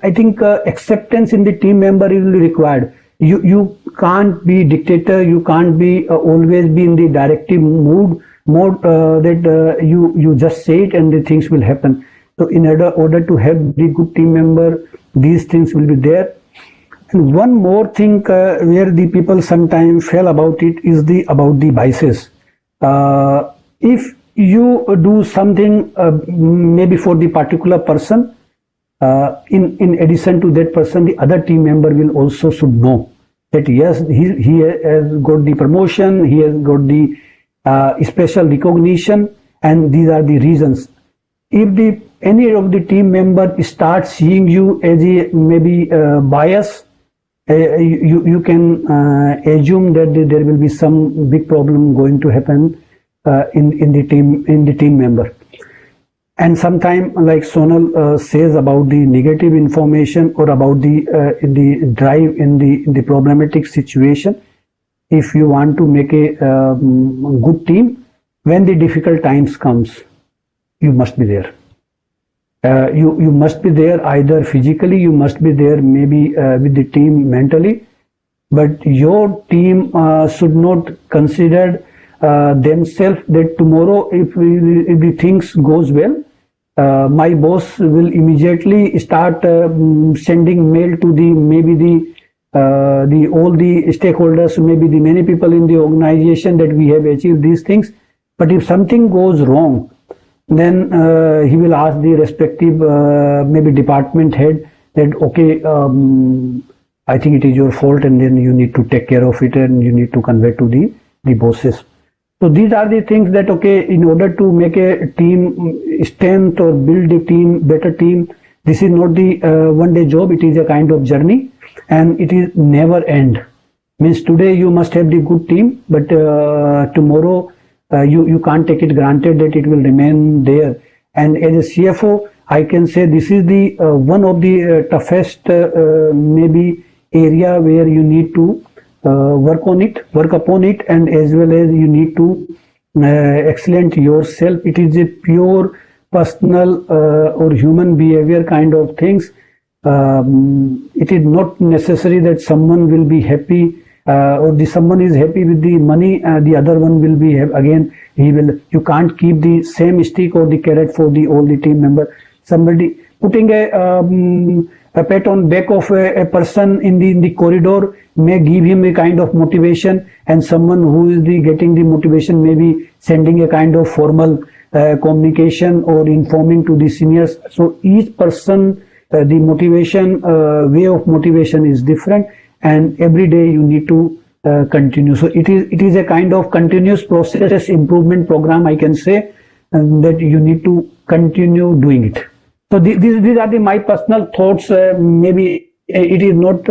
I think acceptance in the team member is really required. You can't be dictator. You can't be always be in the directive mode that you just say it and the things will happen. So in order to have the good team member, these things will be there. And one more thing where the people sometimes fail about it is about the biases. If you do something maybe for the particular person, in addition to that person, the other team member will also should know that yes, he has got the promotion, he has got the special recognition, and these are the reasons. If any of the team member starts seeing you as a maybe bias, you can assume that there will be some big problem going to happen in the team member. And sometimes, like Sonal says about the negative information or about the drive in the problematic situation, if you want to make a good team, when the difficult times comes, you must be there. You must be there either physically, you must be there maybe with the team mentally, but your team should not consider themselves that tomorrow if the things goes well, my boss will immediately start sending mail to all the stakeholders, maybe the many people in the organization that we have achieved these things. But if something goes wrong, then he will ask the respective maybe department head that okay, I think it is your fault, and then you need to take care of it and you need to convey to the bosses. So these are the things that okay, in order to make a team strength or build a team, better team, this is not the one day job, it is a kind of journey. and it is never end. Means today you must have the good team, but tomorrow you can't take it granted that it will remain there. And as a CFO, I can say this is the one of the toughest maybe area where you need to work upon it, and as well as you need to excellent yourself. It is a pure personal or human behavior kind of things. It is not necessary that someone will be happy or someone is happy with the money, the other one will be again he will. You can't keep the same stick or the carrot for all the team member. Somebody putting a pat on back of a person in the corridor may give him a kind of motivation, and someone who is getting the motivation may be sending a kind of formal communication or informing to the seniors. So each person, the motivation, way of motivation is different, and every day you need to continue. So it is a kind of continuous process improvement program, I can say, and that you need to continue doing it. So these are my personal thoughts. Maybe it is not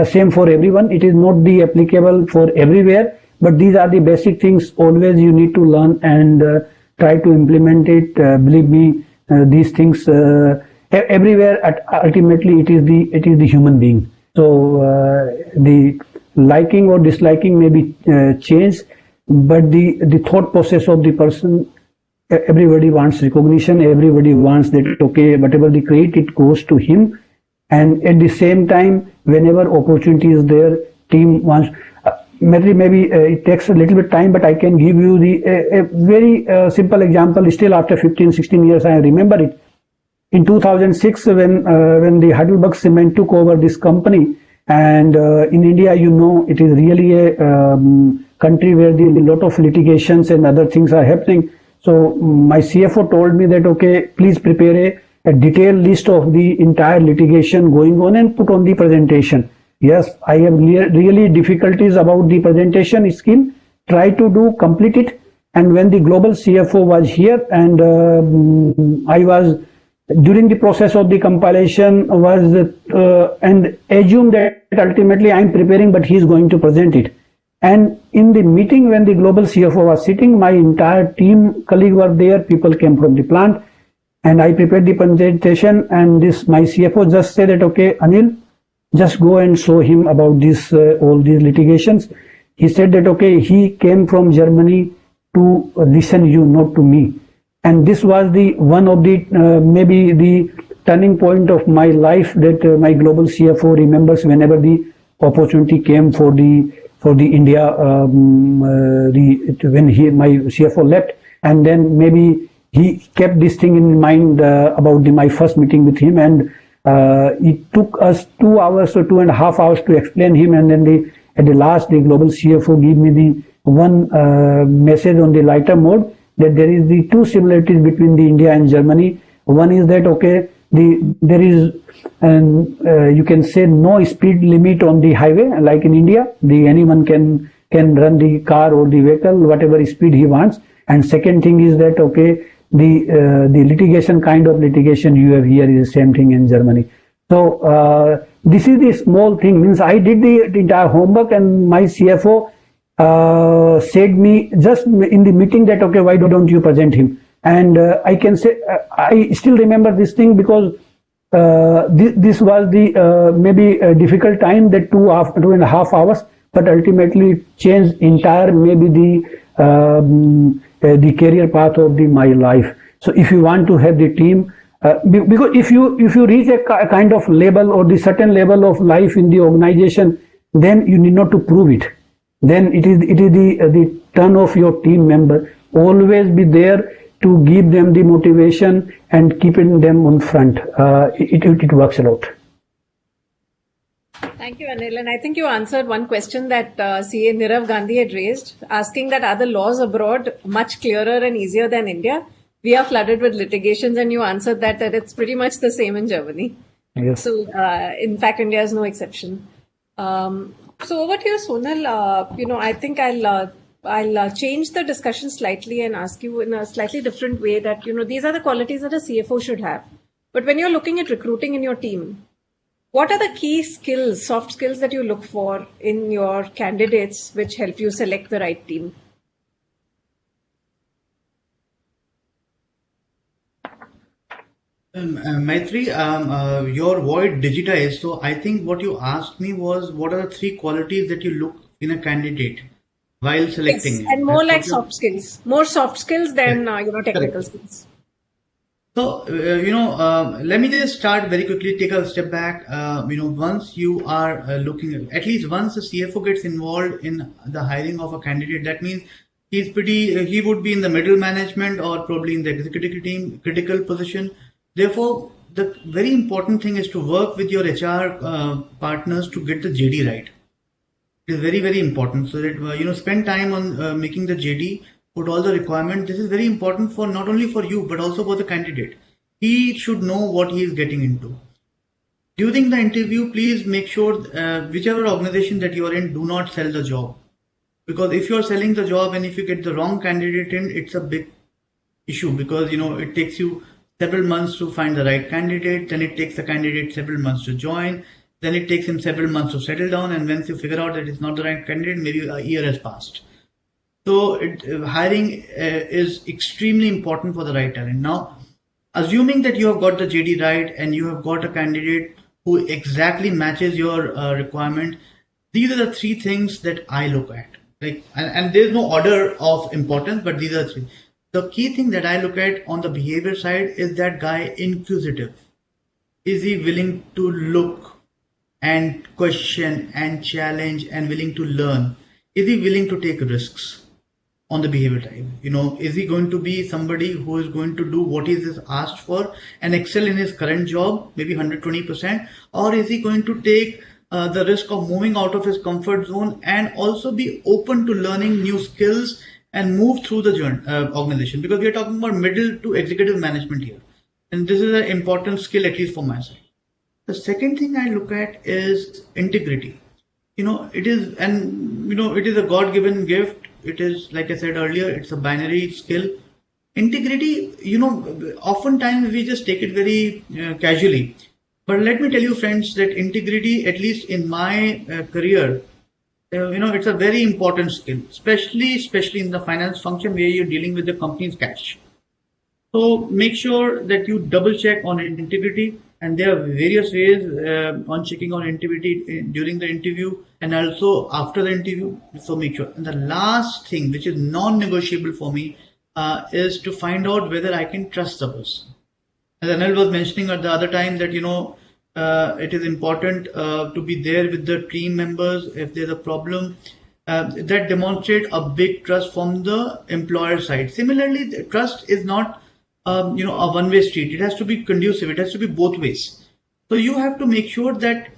same for everyone. It is not the applicable for everywhere, but these are the basic things always you need to learn and try to implement it. Believe me, these things everywhere. Ultimately, it is the human being. So the liking or disliking may be changed, but the thought process of the person. Everybody wants recognition. Everybody wants that, okay, whatever the credit, it goes to him. And at the same time, whenever opportunity is there, team wants, maybe it takes a little bit time, but I can give you a very simple example. Still after 15, 16 years, I remember it. In 2006, when the Heidelberg Cement took over this company, and in India, you know, it is really a country where a lot of litigations and other things are happening. So my CFO told me that, okay, please prepare a detailed list of the entire litigation going on and put on the presentation. Yes, I have really difficulties about the presentation skill. Try to complete it. And when the global CFO was here, and I was during the process of the compilation and assumed that ultimately I'm preparing, but he's going to present it. And in the meeting, when the global CFO was sitting, my entire team colleague were there. People came from the plant, and I prepared the presentation. And my CFO just said that, okay, Anil, just go and show him about this all these litigations. He said that, okay, he came from Germany to listen you, not to me. And this was the one of the maybe the turning point of my life that my global CFO remembers whenever the opportunity came for the India, when my CFO left, and then maybe he kept this thing in mind about my first meeting with him, and it took us 2 hours or 2.5 hours to explain him, and then at the last, the global CFO gave me the one message on the lighter mode, that there is the two similarities between the India and Germany. One is that, okay, there is you can say no speed limit on the highway, like in India. Anyone can run the car or the vehicle whatever speed he wants. And second thing is that, okay, the litigation, kind of litigation you have here is the same thing in Germany. So this is the small thing. Means I did the entire homework, and my CFO said me just in the meeting that, okay, why don't you present him? And I can say I still remember this thing because this was the maybe a difficult time, that 2.5 hours, but ultimately it changed entire maybe the career path of my life. So if you want to have the team, because if you reach a kind of level or the certain level of life in the organization, then you need not to prove it. Then it is the turn of your team member. Always be there to give them the motivation and keeping them on front. It works a lot. Thank you, Anil. And I think you answered one question that CA Nirav Gandhi had raised, asking that are the laws abroad much clearer and easier than India? We are flooded with litigations, and you answered that it's pretty much the same in Germany. Yes. So, in fact, India is no exception. So over to you, Sonal. I think I'll change the discussion slightly and ask you in a slightly different way that, these are the qualities that a CFO should have. But when you're looking at recruiting in your team, What are the key skills, soft skills that you look for in your candidates which help you select the right team? Maitri, your voice digitized. So I think what you asked me was what are the three qualities that you look in a candidate while Yes, selecting and him? more That's like what you. soft skills, more soft skills than technical Correct. skills. So, let me just start very quickly, take a step back. Once you are looking at least once the CFO gets involved in the hiring of a candidate, that means he would be in the middle management or probably in the executive team, critical position. Therefore, the very important thing is to work with your HR partners to get the JD right. It is very, very important. So that spend time on making the JD, put all the requirements. This is very important for not only for you but also for the candidate. He should know what he is getting into. During the interview, please make sure whichever organization that you are in, do not sell the job, because if you are selling the job and if you get the wrong candidate in, it's a big issue, because it takes you several months to find the right candidate, then it takes the candidate several months to join, then it takes him several months to settle down, and once you figure out that it's not the right candidate, maybe a year has passed. So hiring is extremely important for the right talent. Now, assuming that you have got the JD right and you have got a candidate who exactly matches your requirement, these are the three things that I look at. And there's no order of importance, but these are three. The key thing that I look at on the behavior side is that guy inquisitive. Is he willing to look and question and challenge and willing to learn? Is he willing to take risks on the behavior type? Is he going to be somebody who is going to do what he is asked for and excel in his current job, maybe 120%, or is he going to take the risk of moving out of his comfort zone and also be open to learning new skills and move through the journey, organization? Because we are talking about middle to executive management here, and this is an important skill, at least for my side. The second thing I look at is integrity. It is a God-given gift. It is, like I said earlier, it's a binary skill. Integrity, oftentimes we just take it very casually. But let me tell you, friends, that integrity, at least in my career, it's a very important skill, especially in the finance function where you're dealing with the company's cash. So make sure that you double check on integrity, and there are various ways on checking on integrity during the interview and also after the interview. So make sure. And the last thing, which is non-negotiable for me, is to find out whether I can trust the person. As Anil was mentioning at the other time, that it is important to be there with the team members if there's a problem. That demonstrate a big trust from the employer side. Similarly, the trust is not a one-way street. It has to be conducive. It has to be both ways. So you have to make sure that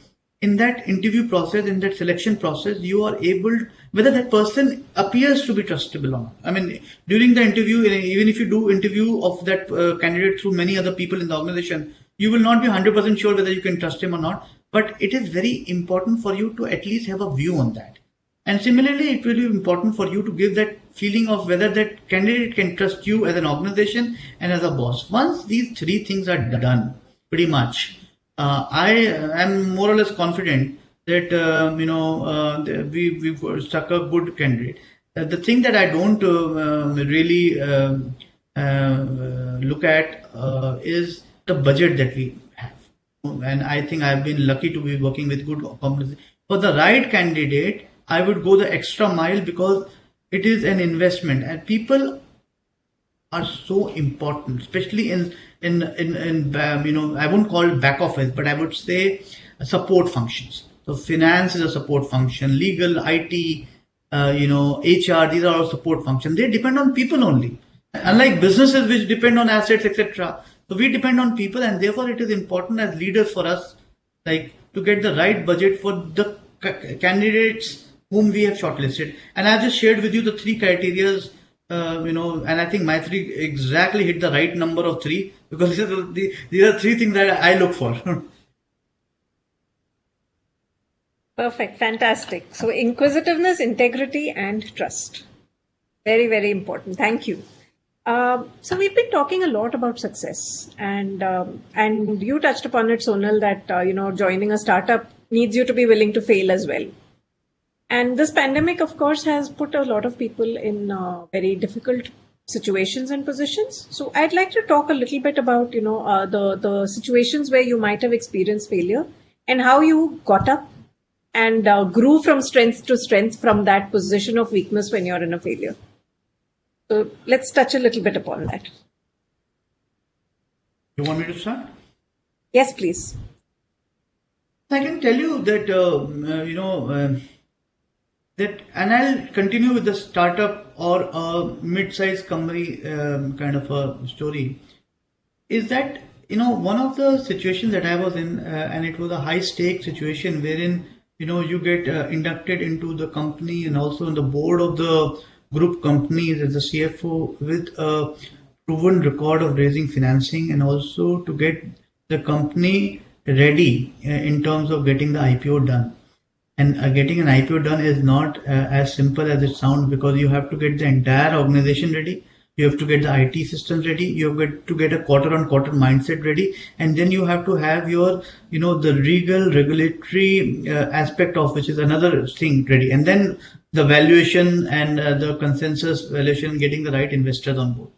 in that interview process, in that selection process, you are able, whether that person appears to be trustable or not. I mean, during the interview, even if you do interview of that candidate through many other people in the organization, you will not be 100% sure whether you can trust him or not. But it is very important for you to at least have a view on that. And similarly, it will be important for you to give that feeling of whether that candidate can trust you as an organization and as a boss. Once these three things are done, pretty much, I am more or less confident that we've struck a good candidate. The thing that I don't really look at is the budget that we have, and I think I've been lucky to be working with good companies. For the right candidate, I would go the extra mile, because it is an investment, and people are so important, especially in I won't call it back office, but I would say support functions. So finance is a support function, legal, IT, HR. These are all support functions. They depend on people only. Unlike businesses which depend on assets, etc. So we depend on people, and therefore it is important as leaders for us, to get the right budget for the candidates whom we have shortlisted. And I've just shared with you the three criterias, and I think Maitri exactly hit the right number of three, because these are three things that I look for. Perfect. Fantastic. So inquisitiveness, integrity, and trust. Very, very important. Thank you. So we've been talking a lot about success, and you touched upon it, Sonal, that joining a startup needs you to be willing to fail as well. And this pandemic, of course, has put a lot of people in very difficult situations and positions. So I'd like to talk a little bit about the situations where you might have experienced failure and how you got up and grew from strength to strength from that position of weakness when you're in a failure. So let's touch a little bit upon that. You want me to start? Yes, please. I can tell you that, and I'll continue with the startup or a mid-sized company kind of a story, is that, one of the situations that I was in, and it was a high-stake situation wherein, you get inducted into the company and also in the board of the group companies as the CFO with a proven record of raising financing and also to get the company ready in terms of getting the IPO done. And getting an IPO done is not as simple as it sounds, because you have to get the entire organization ready. You have to get the IT systems ready. You have to get a quarter-on-quarter mindset ready. And then you have to have your, the legal regulatory aspect of which is another thing ready. And then the valuation and the consensus valuation, getting the right investors on board.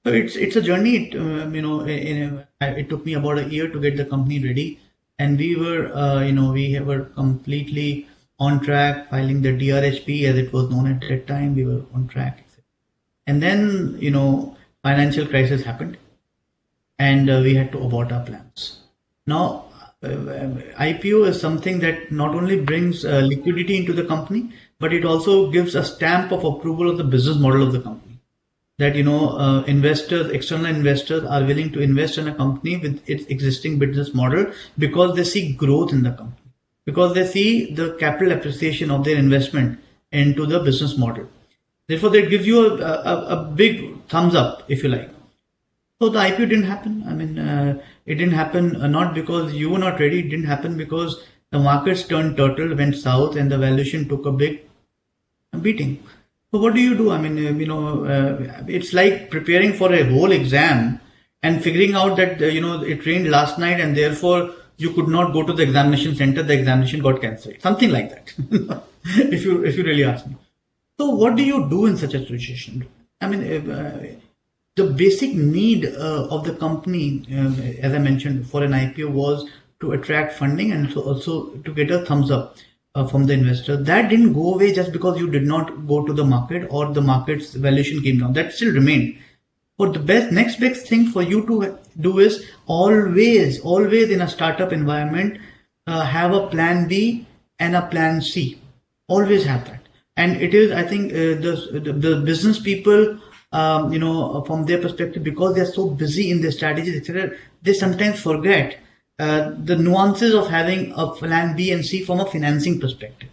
So it's a journey. It took me about a year to get the company ready. And we were completely on track, filing the DRHP as it was known at that time. We were on track. And then, financial crisis happened and we had to abort our plans. Now, IPO is something that not only brings liquidity into the company, but it also gives a stamp of approval of the business model of the company. That, investors, external investors are willing to invest in a company with its existing business model because they see growth in the company, because they see the capital appreciation of their investment into the business model. Therefore, that gives you a big thumbs up, if you like. So the IPO didn't happen. I mean, it didn't happen not because you were not ready. It didn't happen because the markets turned turtle, went south, and the valuation took a big beating. So what do? I mean, it's like preparing for a whole exam and figuring out that, it rained last night and therefore you could not go to the examination center. The examination got cancelled. Something like that, if you really ask me. So what do you do in such a situation? I mean, the basic need of the company, as I mentioned, for an IPO was to attract funding and so also to get a thumbs up from the investor. That didn't go away just because you did not go to the market or the market's valuation came down. That still remained. But the next best thing for you to do is always in a startup environment, have a plan B and a plan C. Always have that. And it is, I think, the business people, from their perspective, because they're so busy in their strategies, etc., they sometimes forget the nuances of having a plan B and C from a financing perspective.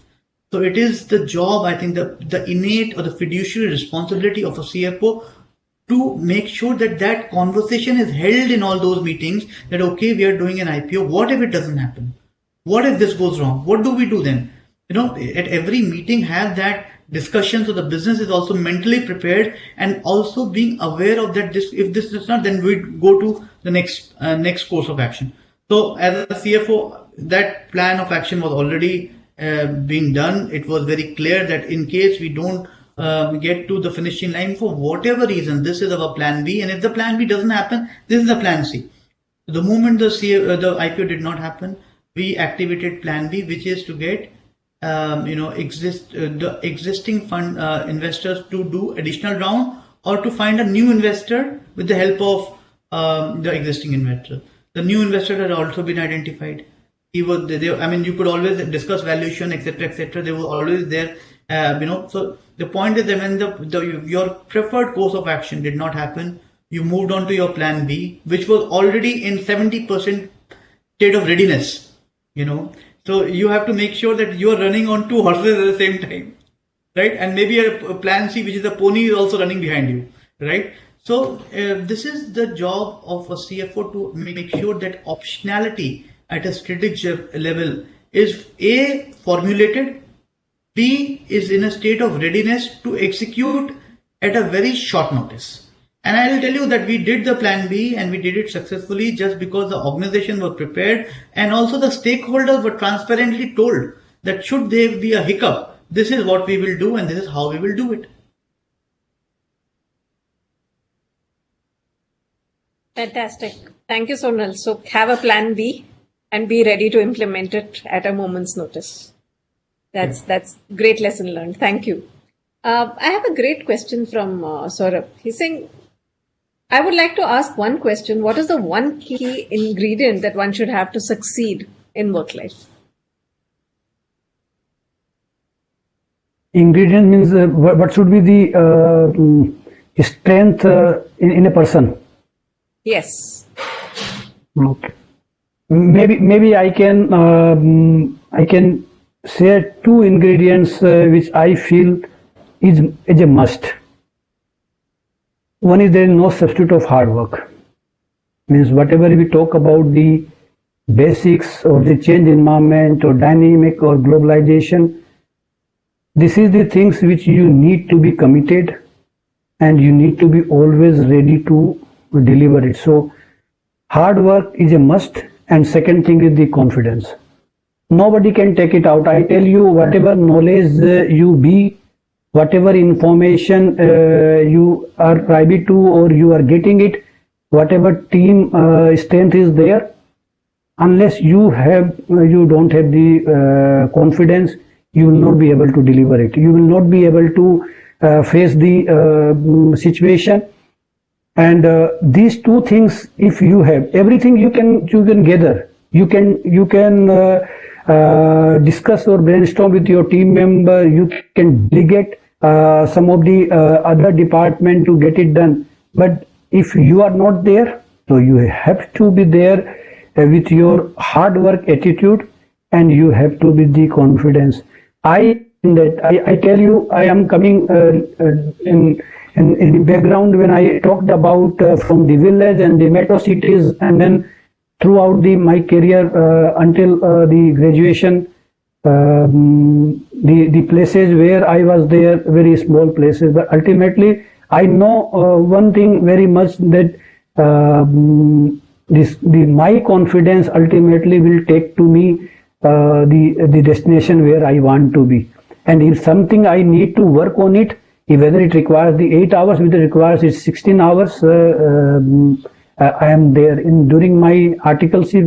So it is the job, I think, the innate or the fiduciary responsibility of a CFO to make sure that that conversation is held in all those meetings, that, okay, we are doing an IPO. What if it doesn't happen? What if this goes wrong? What do we do then? At every meeting, have that discussion so the business is also mentally prepared and also being aware of that. If this is not, then we go to the next course of action. So as a CFO, that plan of action was already being done. It was very clear that in case we don't get to the finishing line for whatever reason, this is our plan B. And if the plan B doesn't happen, this is the plan C. The moment the IPO did not happen, we activated plan B, which is to get the existing fund investors to do additional round or to find a new investor with the help of the existing investor. The new investor had also been identified. You could always discuss valuation, etc. They were always there. So the point is that when your preferred course of action did not happen, you moved on to your plan B, which was already in 70% state of readiness. So you have to make sure that you are running on two horses at the same time, right? And maybe a plan C, which is a pony, is also running behind you, right? So this is the job of a CFO, to make sure that optionality at a strategic level is A, formulated, B, is in a state of readiness to execute at a very short notice. And I will tell you that we did the plan B and we did it successfully just because the organization was prepared and also the stakeholders were transparently told that should there be a hiccup, this is what we will do and this is how we will do it. Fantastic. Thank you, Sonal. So have a plan B and be ready to implement it at a moment's notice. That's great lesson learned. Thank you. I have a great question from Saurabh. He's saying, I would like to ask one question. What is the one key ingredient that one should have to succeed in work life? Ingredient means what should be the strength in a person. Yes. Okay. Maybe I can share two ingredients which I feel is a must. One is there is no substitute of hard work. Means whatever we talk about the basics or the change environment or dynamic or globalization, this is the things which you need to be committed and you need to be always ready to deliver it. So hard work is a must, and second thing is the confidence. Nobody can take it out. I tell you, whatever knowledge you be, whatever information you are privy to or you are getting it, whatever team strength is there, unless you don't have the confidence, you will not be able to deliver it. You will not be able to face the situation. And these two things, if you have everything, you can gather. You can discuss or brainstorm with your team member. You can delegate some of the other department to get it done. But if you are not there, so you have to be there with your hard work attitude, and you have to be the confidence. I tell you, I am coming in the background when I talked about from the village and the metro cities, and then throughout my career until the graduation, the places where I was there, very small places, but ultimately I know one thing very much, that my confidence ultimately will take to me the destination where I want to be. And if something I need to work on it, whether it requires the 8 hours, whether it requires 16 hours, I am there. During my Article C,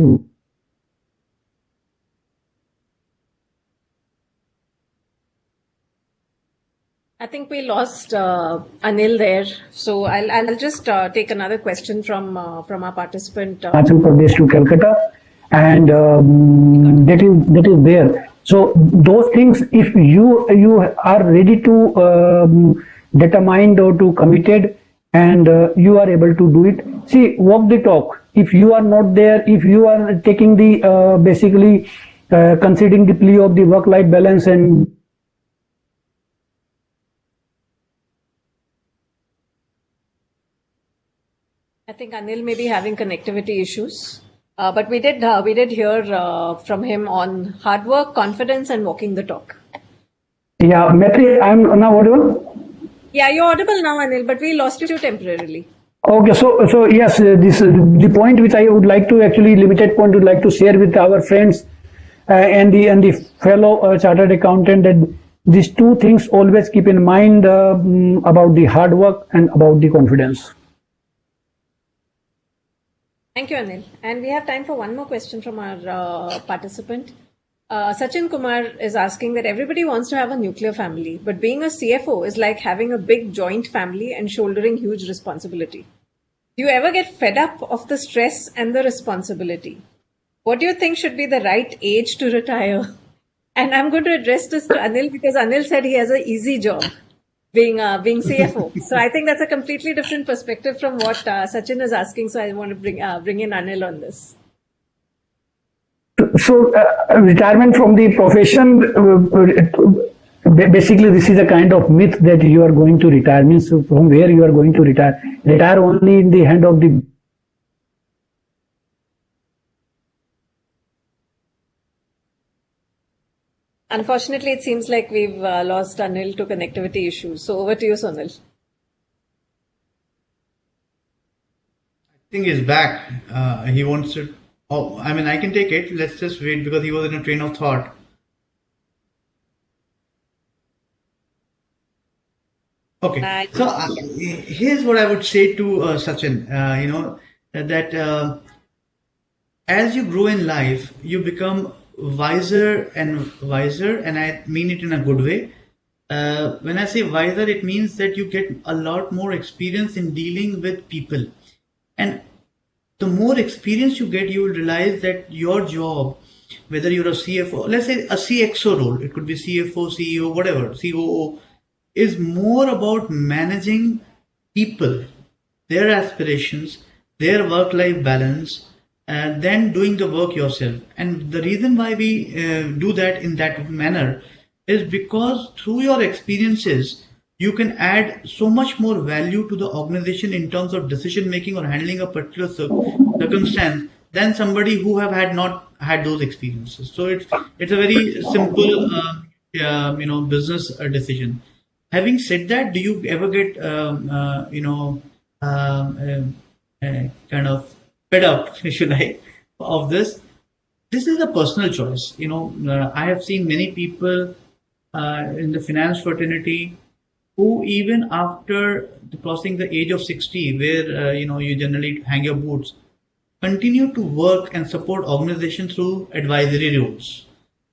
I think we lost Anil there. So I'll just take another question from our participant. Himachal Pradesh to Calcutta, and that is there. So those things, if you are ready to determined or to committed, and you are able to do it. See, walk the talk. If you are not there, if you are taking the basically considering the plea of the work-life balance, and I think Anil may be having connectivity issues, but we did hear from him on hard work, confidence, and walking the talk. yeah, Maitri, I'm now audible. Yeah, you're audible now, Anil, but we lost you temporarily. Okay, so yes, this the point which I would like to actually limited point would like to share with our friends and the fellow chartered accountant, that these two things always keep in mind about the hard work and about the confidence. Thank you, Anil. And we have time for one more question from our participant. Sachin Kumar is asking that everybody wants to have a nuclear family, but being a CFO is like having a big joint family and shouldering huge responsibility. Do you ever get fed up of the stress and the responsibility? What do you think should be the right age to retire? And I'm going to address this to Anil because Anil said he has an easy job being CFO. So I think that's a completely different perspective from what Sachin is asking. So I want to bring in Anil on this. So retirement from the profession, basically this is a kind of myth that you are going to retire. Means from where you are going to retire. Retire only in the hand of the. Unfortunately, it seems like we've lost Anil to connectivity issues. So over to you, Sonal. Thing is back. He wants to. Oh, I mean, I can take it. Let's just wait because he was in a train of thought. Okay, so here's what I would say to Sachin. That as you grow in life, you become wiser and wiser, and I mean it in a good way. When I say wiser, it means that you get a lot more experience in dealing with people. And the more experience you get, you will realize that your job, whether you're a CFO, let's say a CXO role, it could be CFO, CEO, whatever, COO, is more about managing people, their aspirations, their work-life balance, than doing the work yourself. And the reason why we do that in that manner is because through your experiences, you can add so much more value to the organization in terms of decision making or handling a particular circumstance than somebody who have not had those experiences. So it's a very simple business decision. Having said that, do you ever get kind of fed up, if you like, of this? This is a personal choice. I have seen many people in the finance fraternity who, even after crossing the age of 60, where you generally hang your boots, continue to work and support organizations through advisory roles,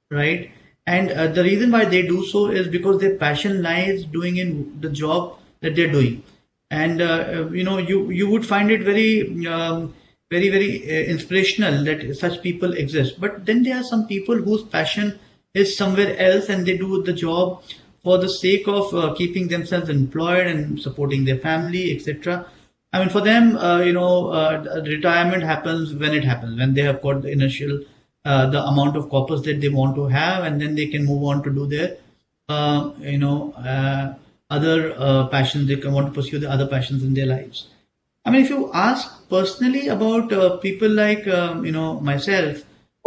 right? And the reason why they do so is because their passion lies doing in the job that they're doing. And you would find it very inspirational that such people exist. But then there are some people whose passion is somewhere else, and they do the job for the sake of keeping themselves employed and supporting their family, etc. I mean, for them, retirement happens when it happens, when they have got the initial the amount of corpus that they want to have, and then they can move on to do their other passions. They can want to pursue the other passions in their lives. I mean, if you ask personally about people like myself,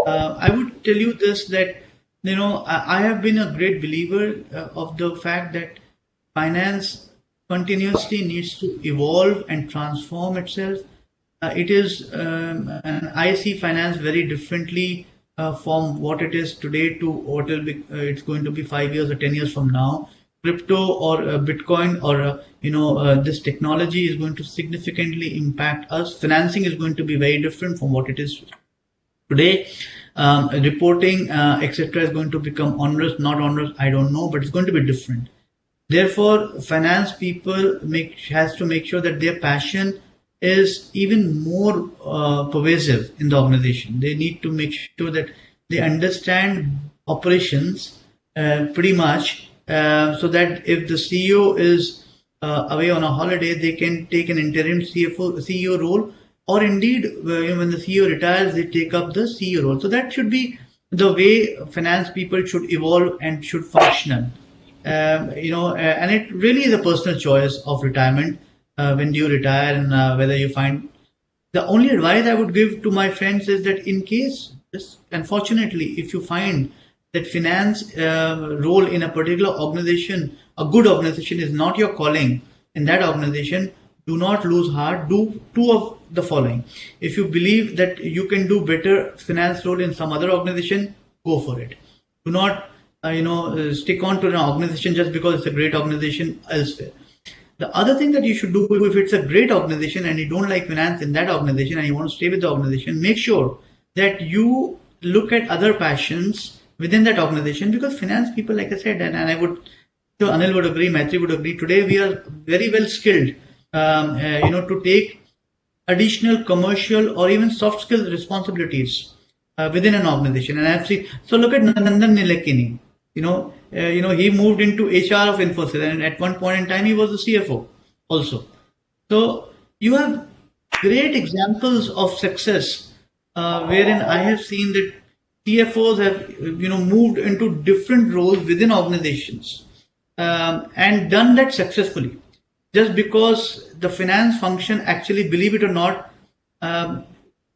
I would tell you this, that I have been a great believer of the fact that finance continuously needs to evolve and transform itself. And I see finance very differently from what it is today to what it's going to be 5 years or 10 years from now. Crypto or Bitcoin or this technology is going to significantly impact us. Financing is going to be very different from what it is today. Reporting, etc., is going to become onerous, not onerous, I don't know, but it's going to be different. Therefore, finance people has to make sure that their passion is even more pervasive in the organization. They need to make sure that they understand operations pretty much, so that if the CEO is away on a holiday, they can take an interim CEO role, or indeed when the CEO retires, they take up the CEO role. So that should be the way finance people should evolve and should function. And it really is a personal choice of retirement. When do you retire, and whether you find. The only advice I would give to my friends is that in case, unfortunately, if you find that finance role in a particular organization, a good organization, is not your calling in that organization, do not lose heart. Do two of the following. If you believe that you can do better finance role in some other organization, go for it. Do not stick on to an organization just because it's a great organization elsewhere. The other thing that you should do, if it's a great organization and you don't like finance in that organization and you want to stay with the organization, make sure that you look at other passions within that organization, because finance people, like I said, and I would, so Anil would agree, Maitri would agree, today we are very well skilled, to take additional commercial or even soft skills responsibilities within an organization. And I've seen, so look at Nandan Nilekani. He moved into HR of Infosys, and at one point in time he was the CFO also. So you have great examples of success wherein I have seen that CFOs have moved into different roles within organizations and done that successfully, just because the finance function actually, believe it or not,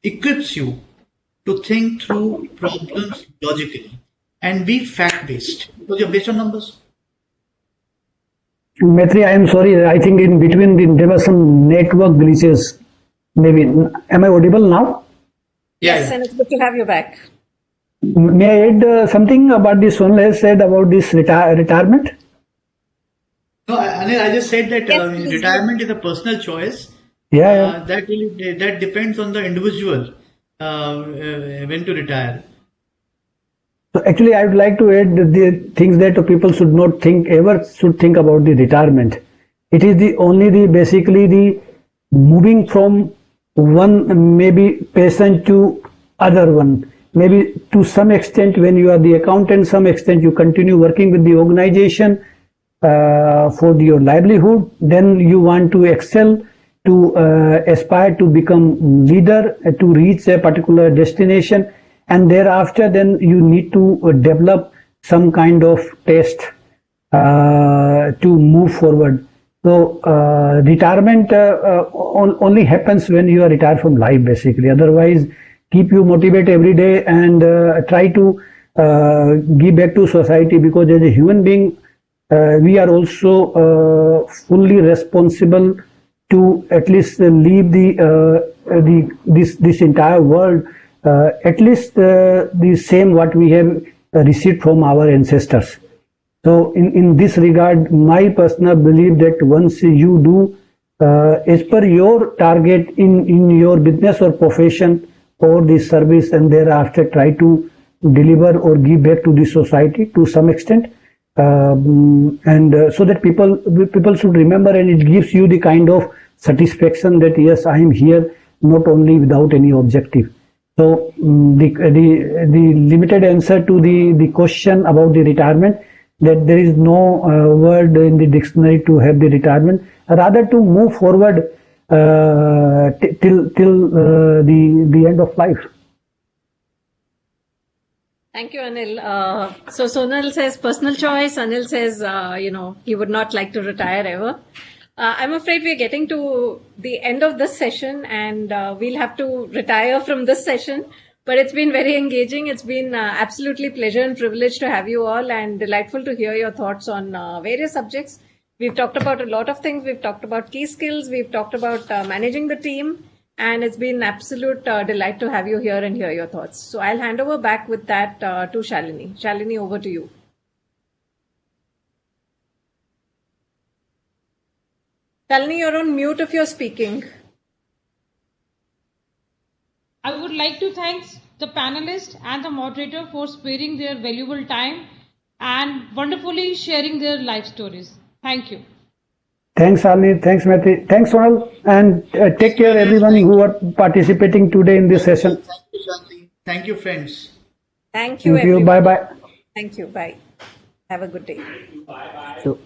equips you to think through problems logically and be fact-based, because you're based on numbers. Maitri, I am sorry. I think in between there were some network glitches. maybe. Am I audible now? Yes, and it's good to have you back. May I add something about this Sonal has said about this retirement? No, Anil, I just said that Yes, please. retirement is a personal choice. Yeah. That depends on the individual when to retire. So actually, I would like to add the things that people should not think about the retirement. It is basically the moving from one maybe patient to other one. Maybe to some extent, when you are the accountant, some extent you continue working with the organization for your livelihood. Then you want to excel, to aspire to become leader, to reach a particular destination, and thereafter then you need to develop some kind of taste to move forward. So retirement only happens when you are retired from life, basically. Otherwise, keep you motivated every day and try to give back to society, because as a human being, we are also fully responsible to at least leave this entire world at least the same what we have received from our ancestors. So in this regard, my personal belief that once you do as per your target in your business or profession or the service, and thereafter try to deliver or give back to the society to some extent, and so that people should remember, and it gives you the kind of satisfaction that yes, I am here not only without any objective. So the limited answer to the question about the retirement, that there is no word in the dictionary to have the retirement, rather to move forward till the end of life. Thank you, Anil. So Sonal says personal choice. Anil says, he would not like to retire ever. I'm afraid we're getting to the end of this session, and we'll have to retire from this session. But it's been very engaging. It's been absolutely pleasure and privilege to have you all, and delightful to hear your thoughts on various subjects. We've talked about a lot of things. We've talked about key skills. We've talked about managing the team. And it's been an absolute delight to have you here and hear your thoughts. So I'll hand over back with that to Shalini. Shalini, over to you. Shalini, you're on mute if you're speaking. I would like to thank the panelists and the moderator for sparing their valuable time and wonderfully sharing their life stories. Thank you. Thanks, Shalini. Thanks, Mehti. Thanks, Sonal. And take care, everyone who are participating today in this session. Thank you, Shanti. Thank you, friends. Thank you, Thank you. everyone. Bye-bye. Thank you. Bye. Have a good day. So,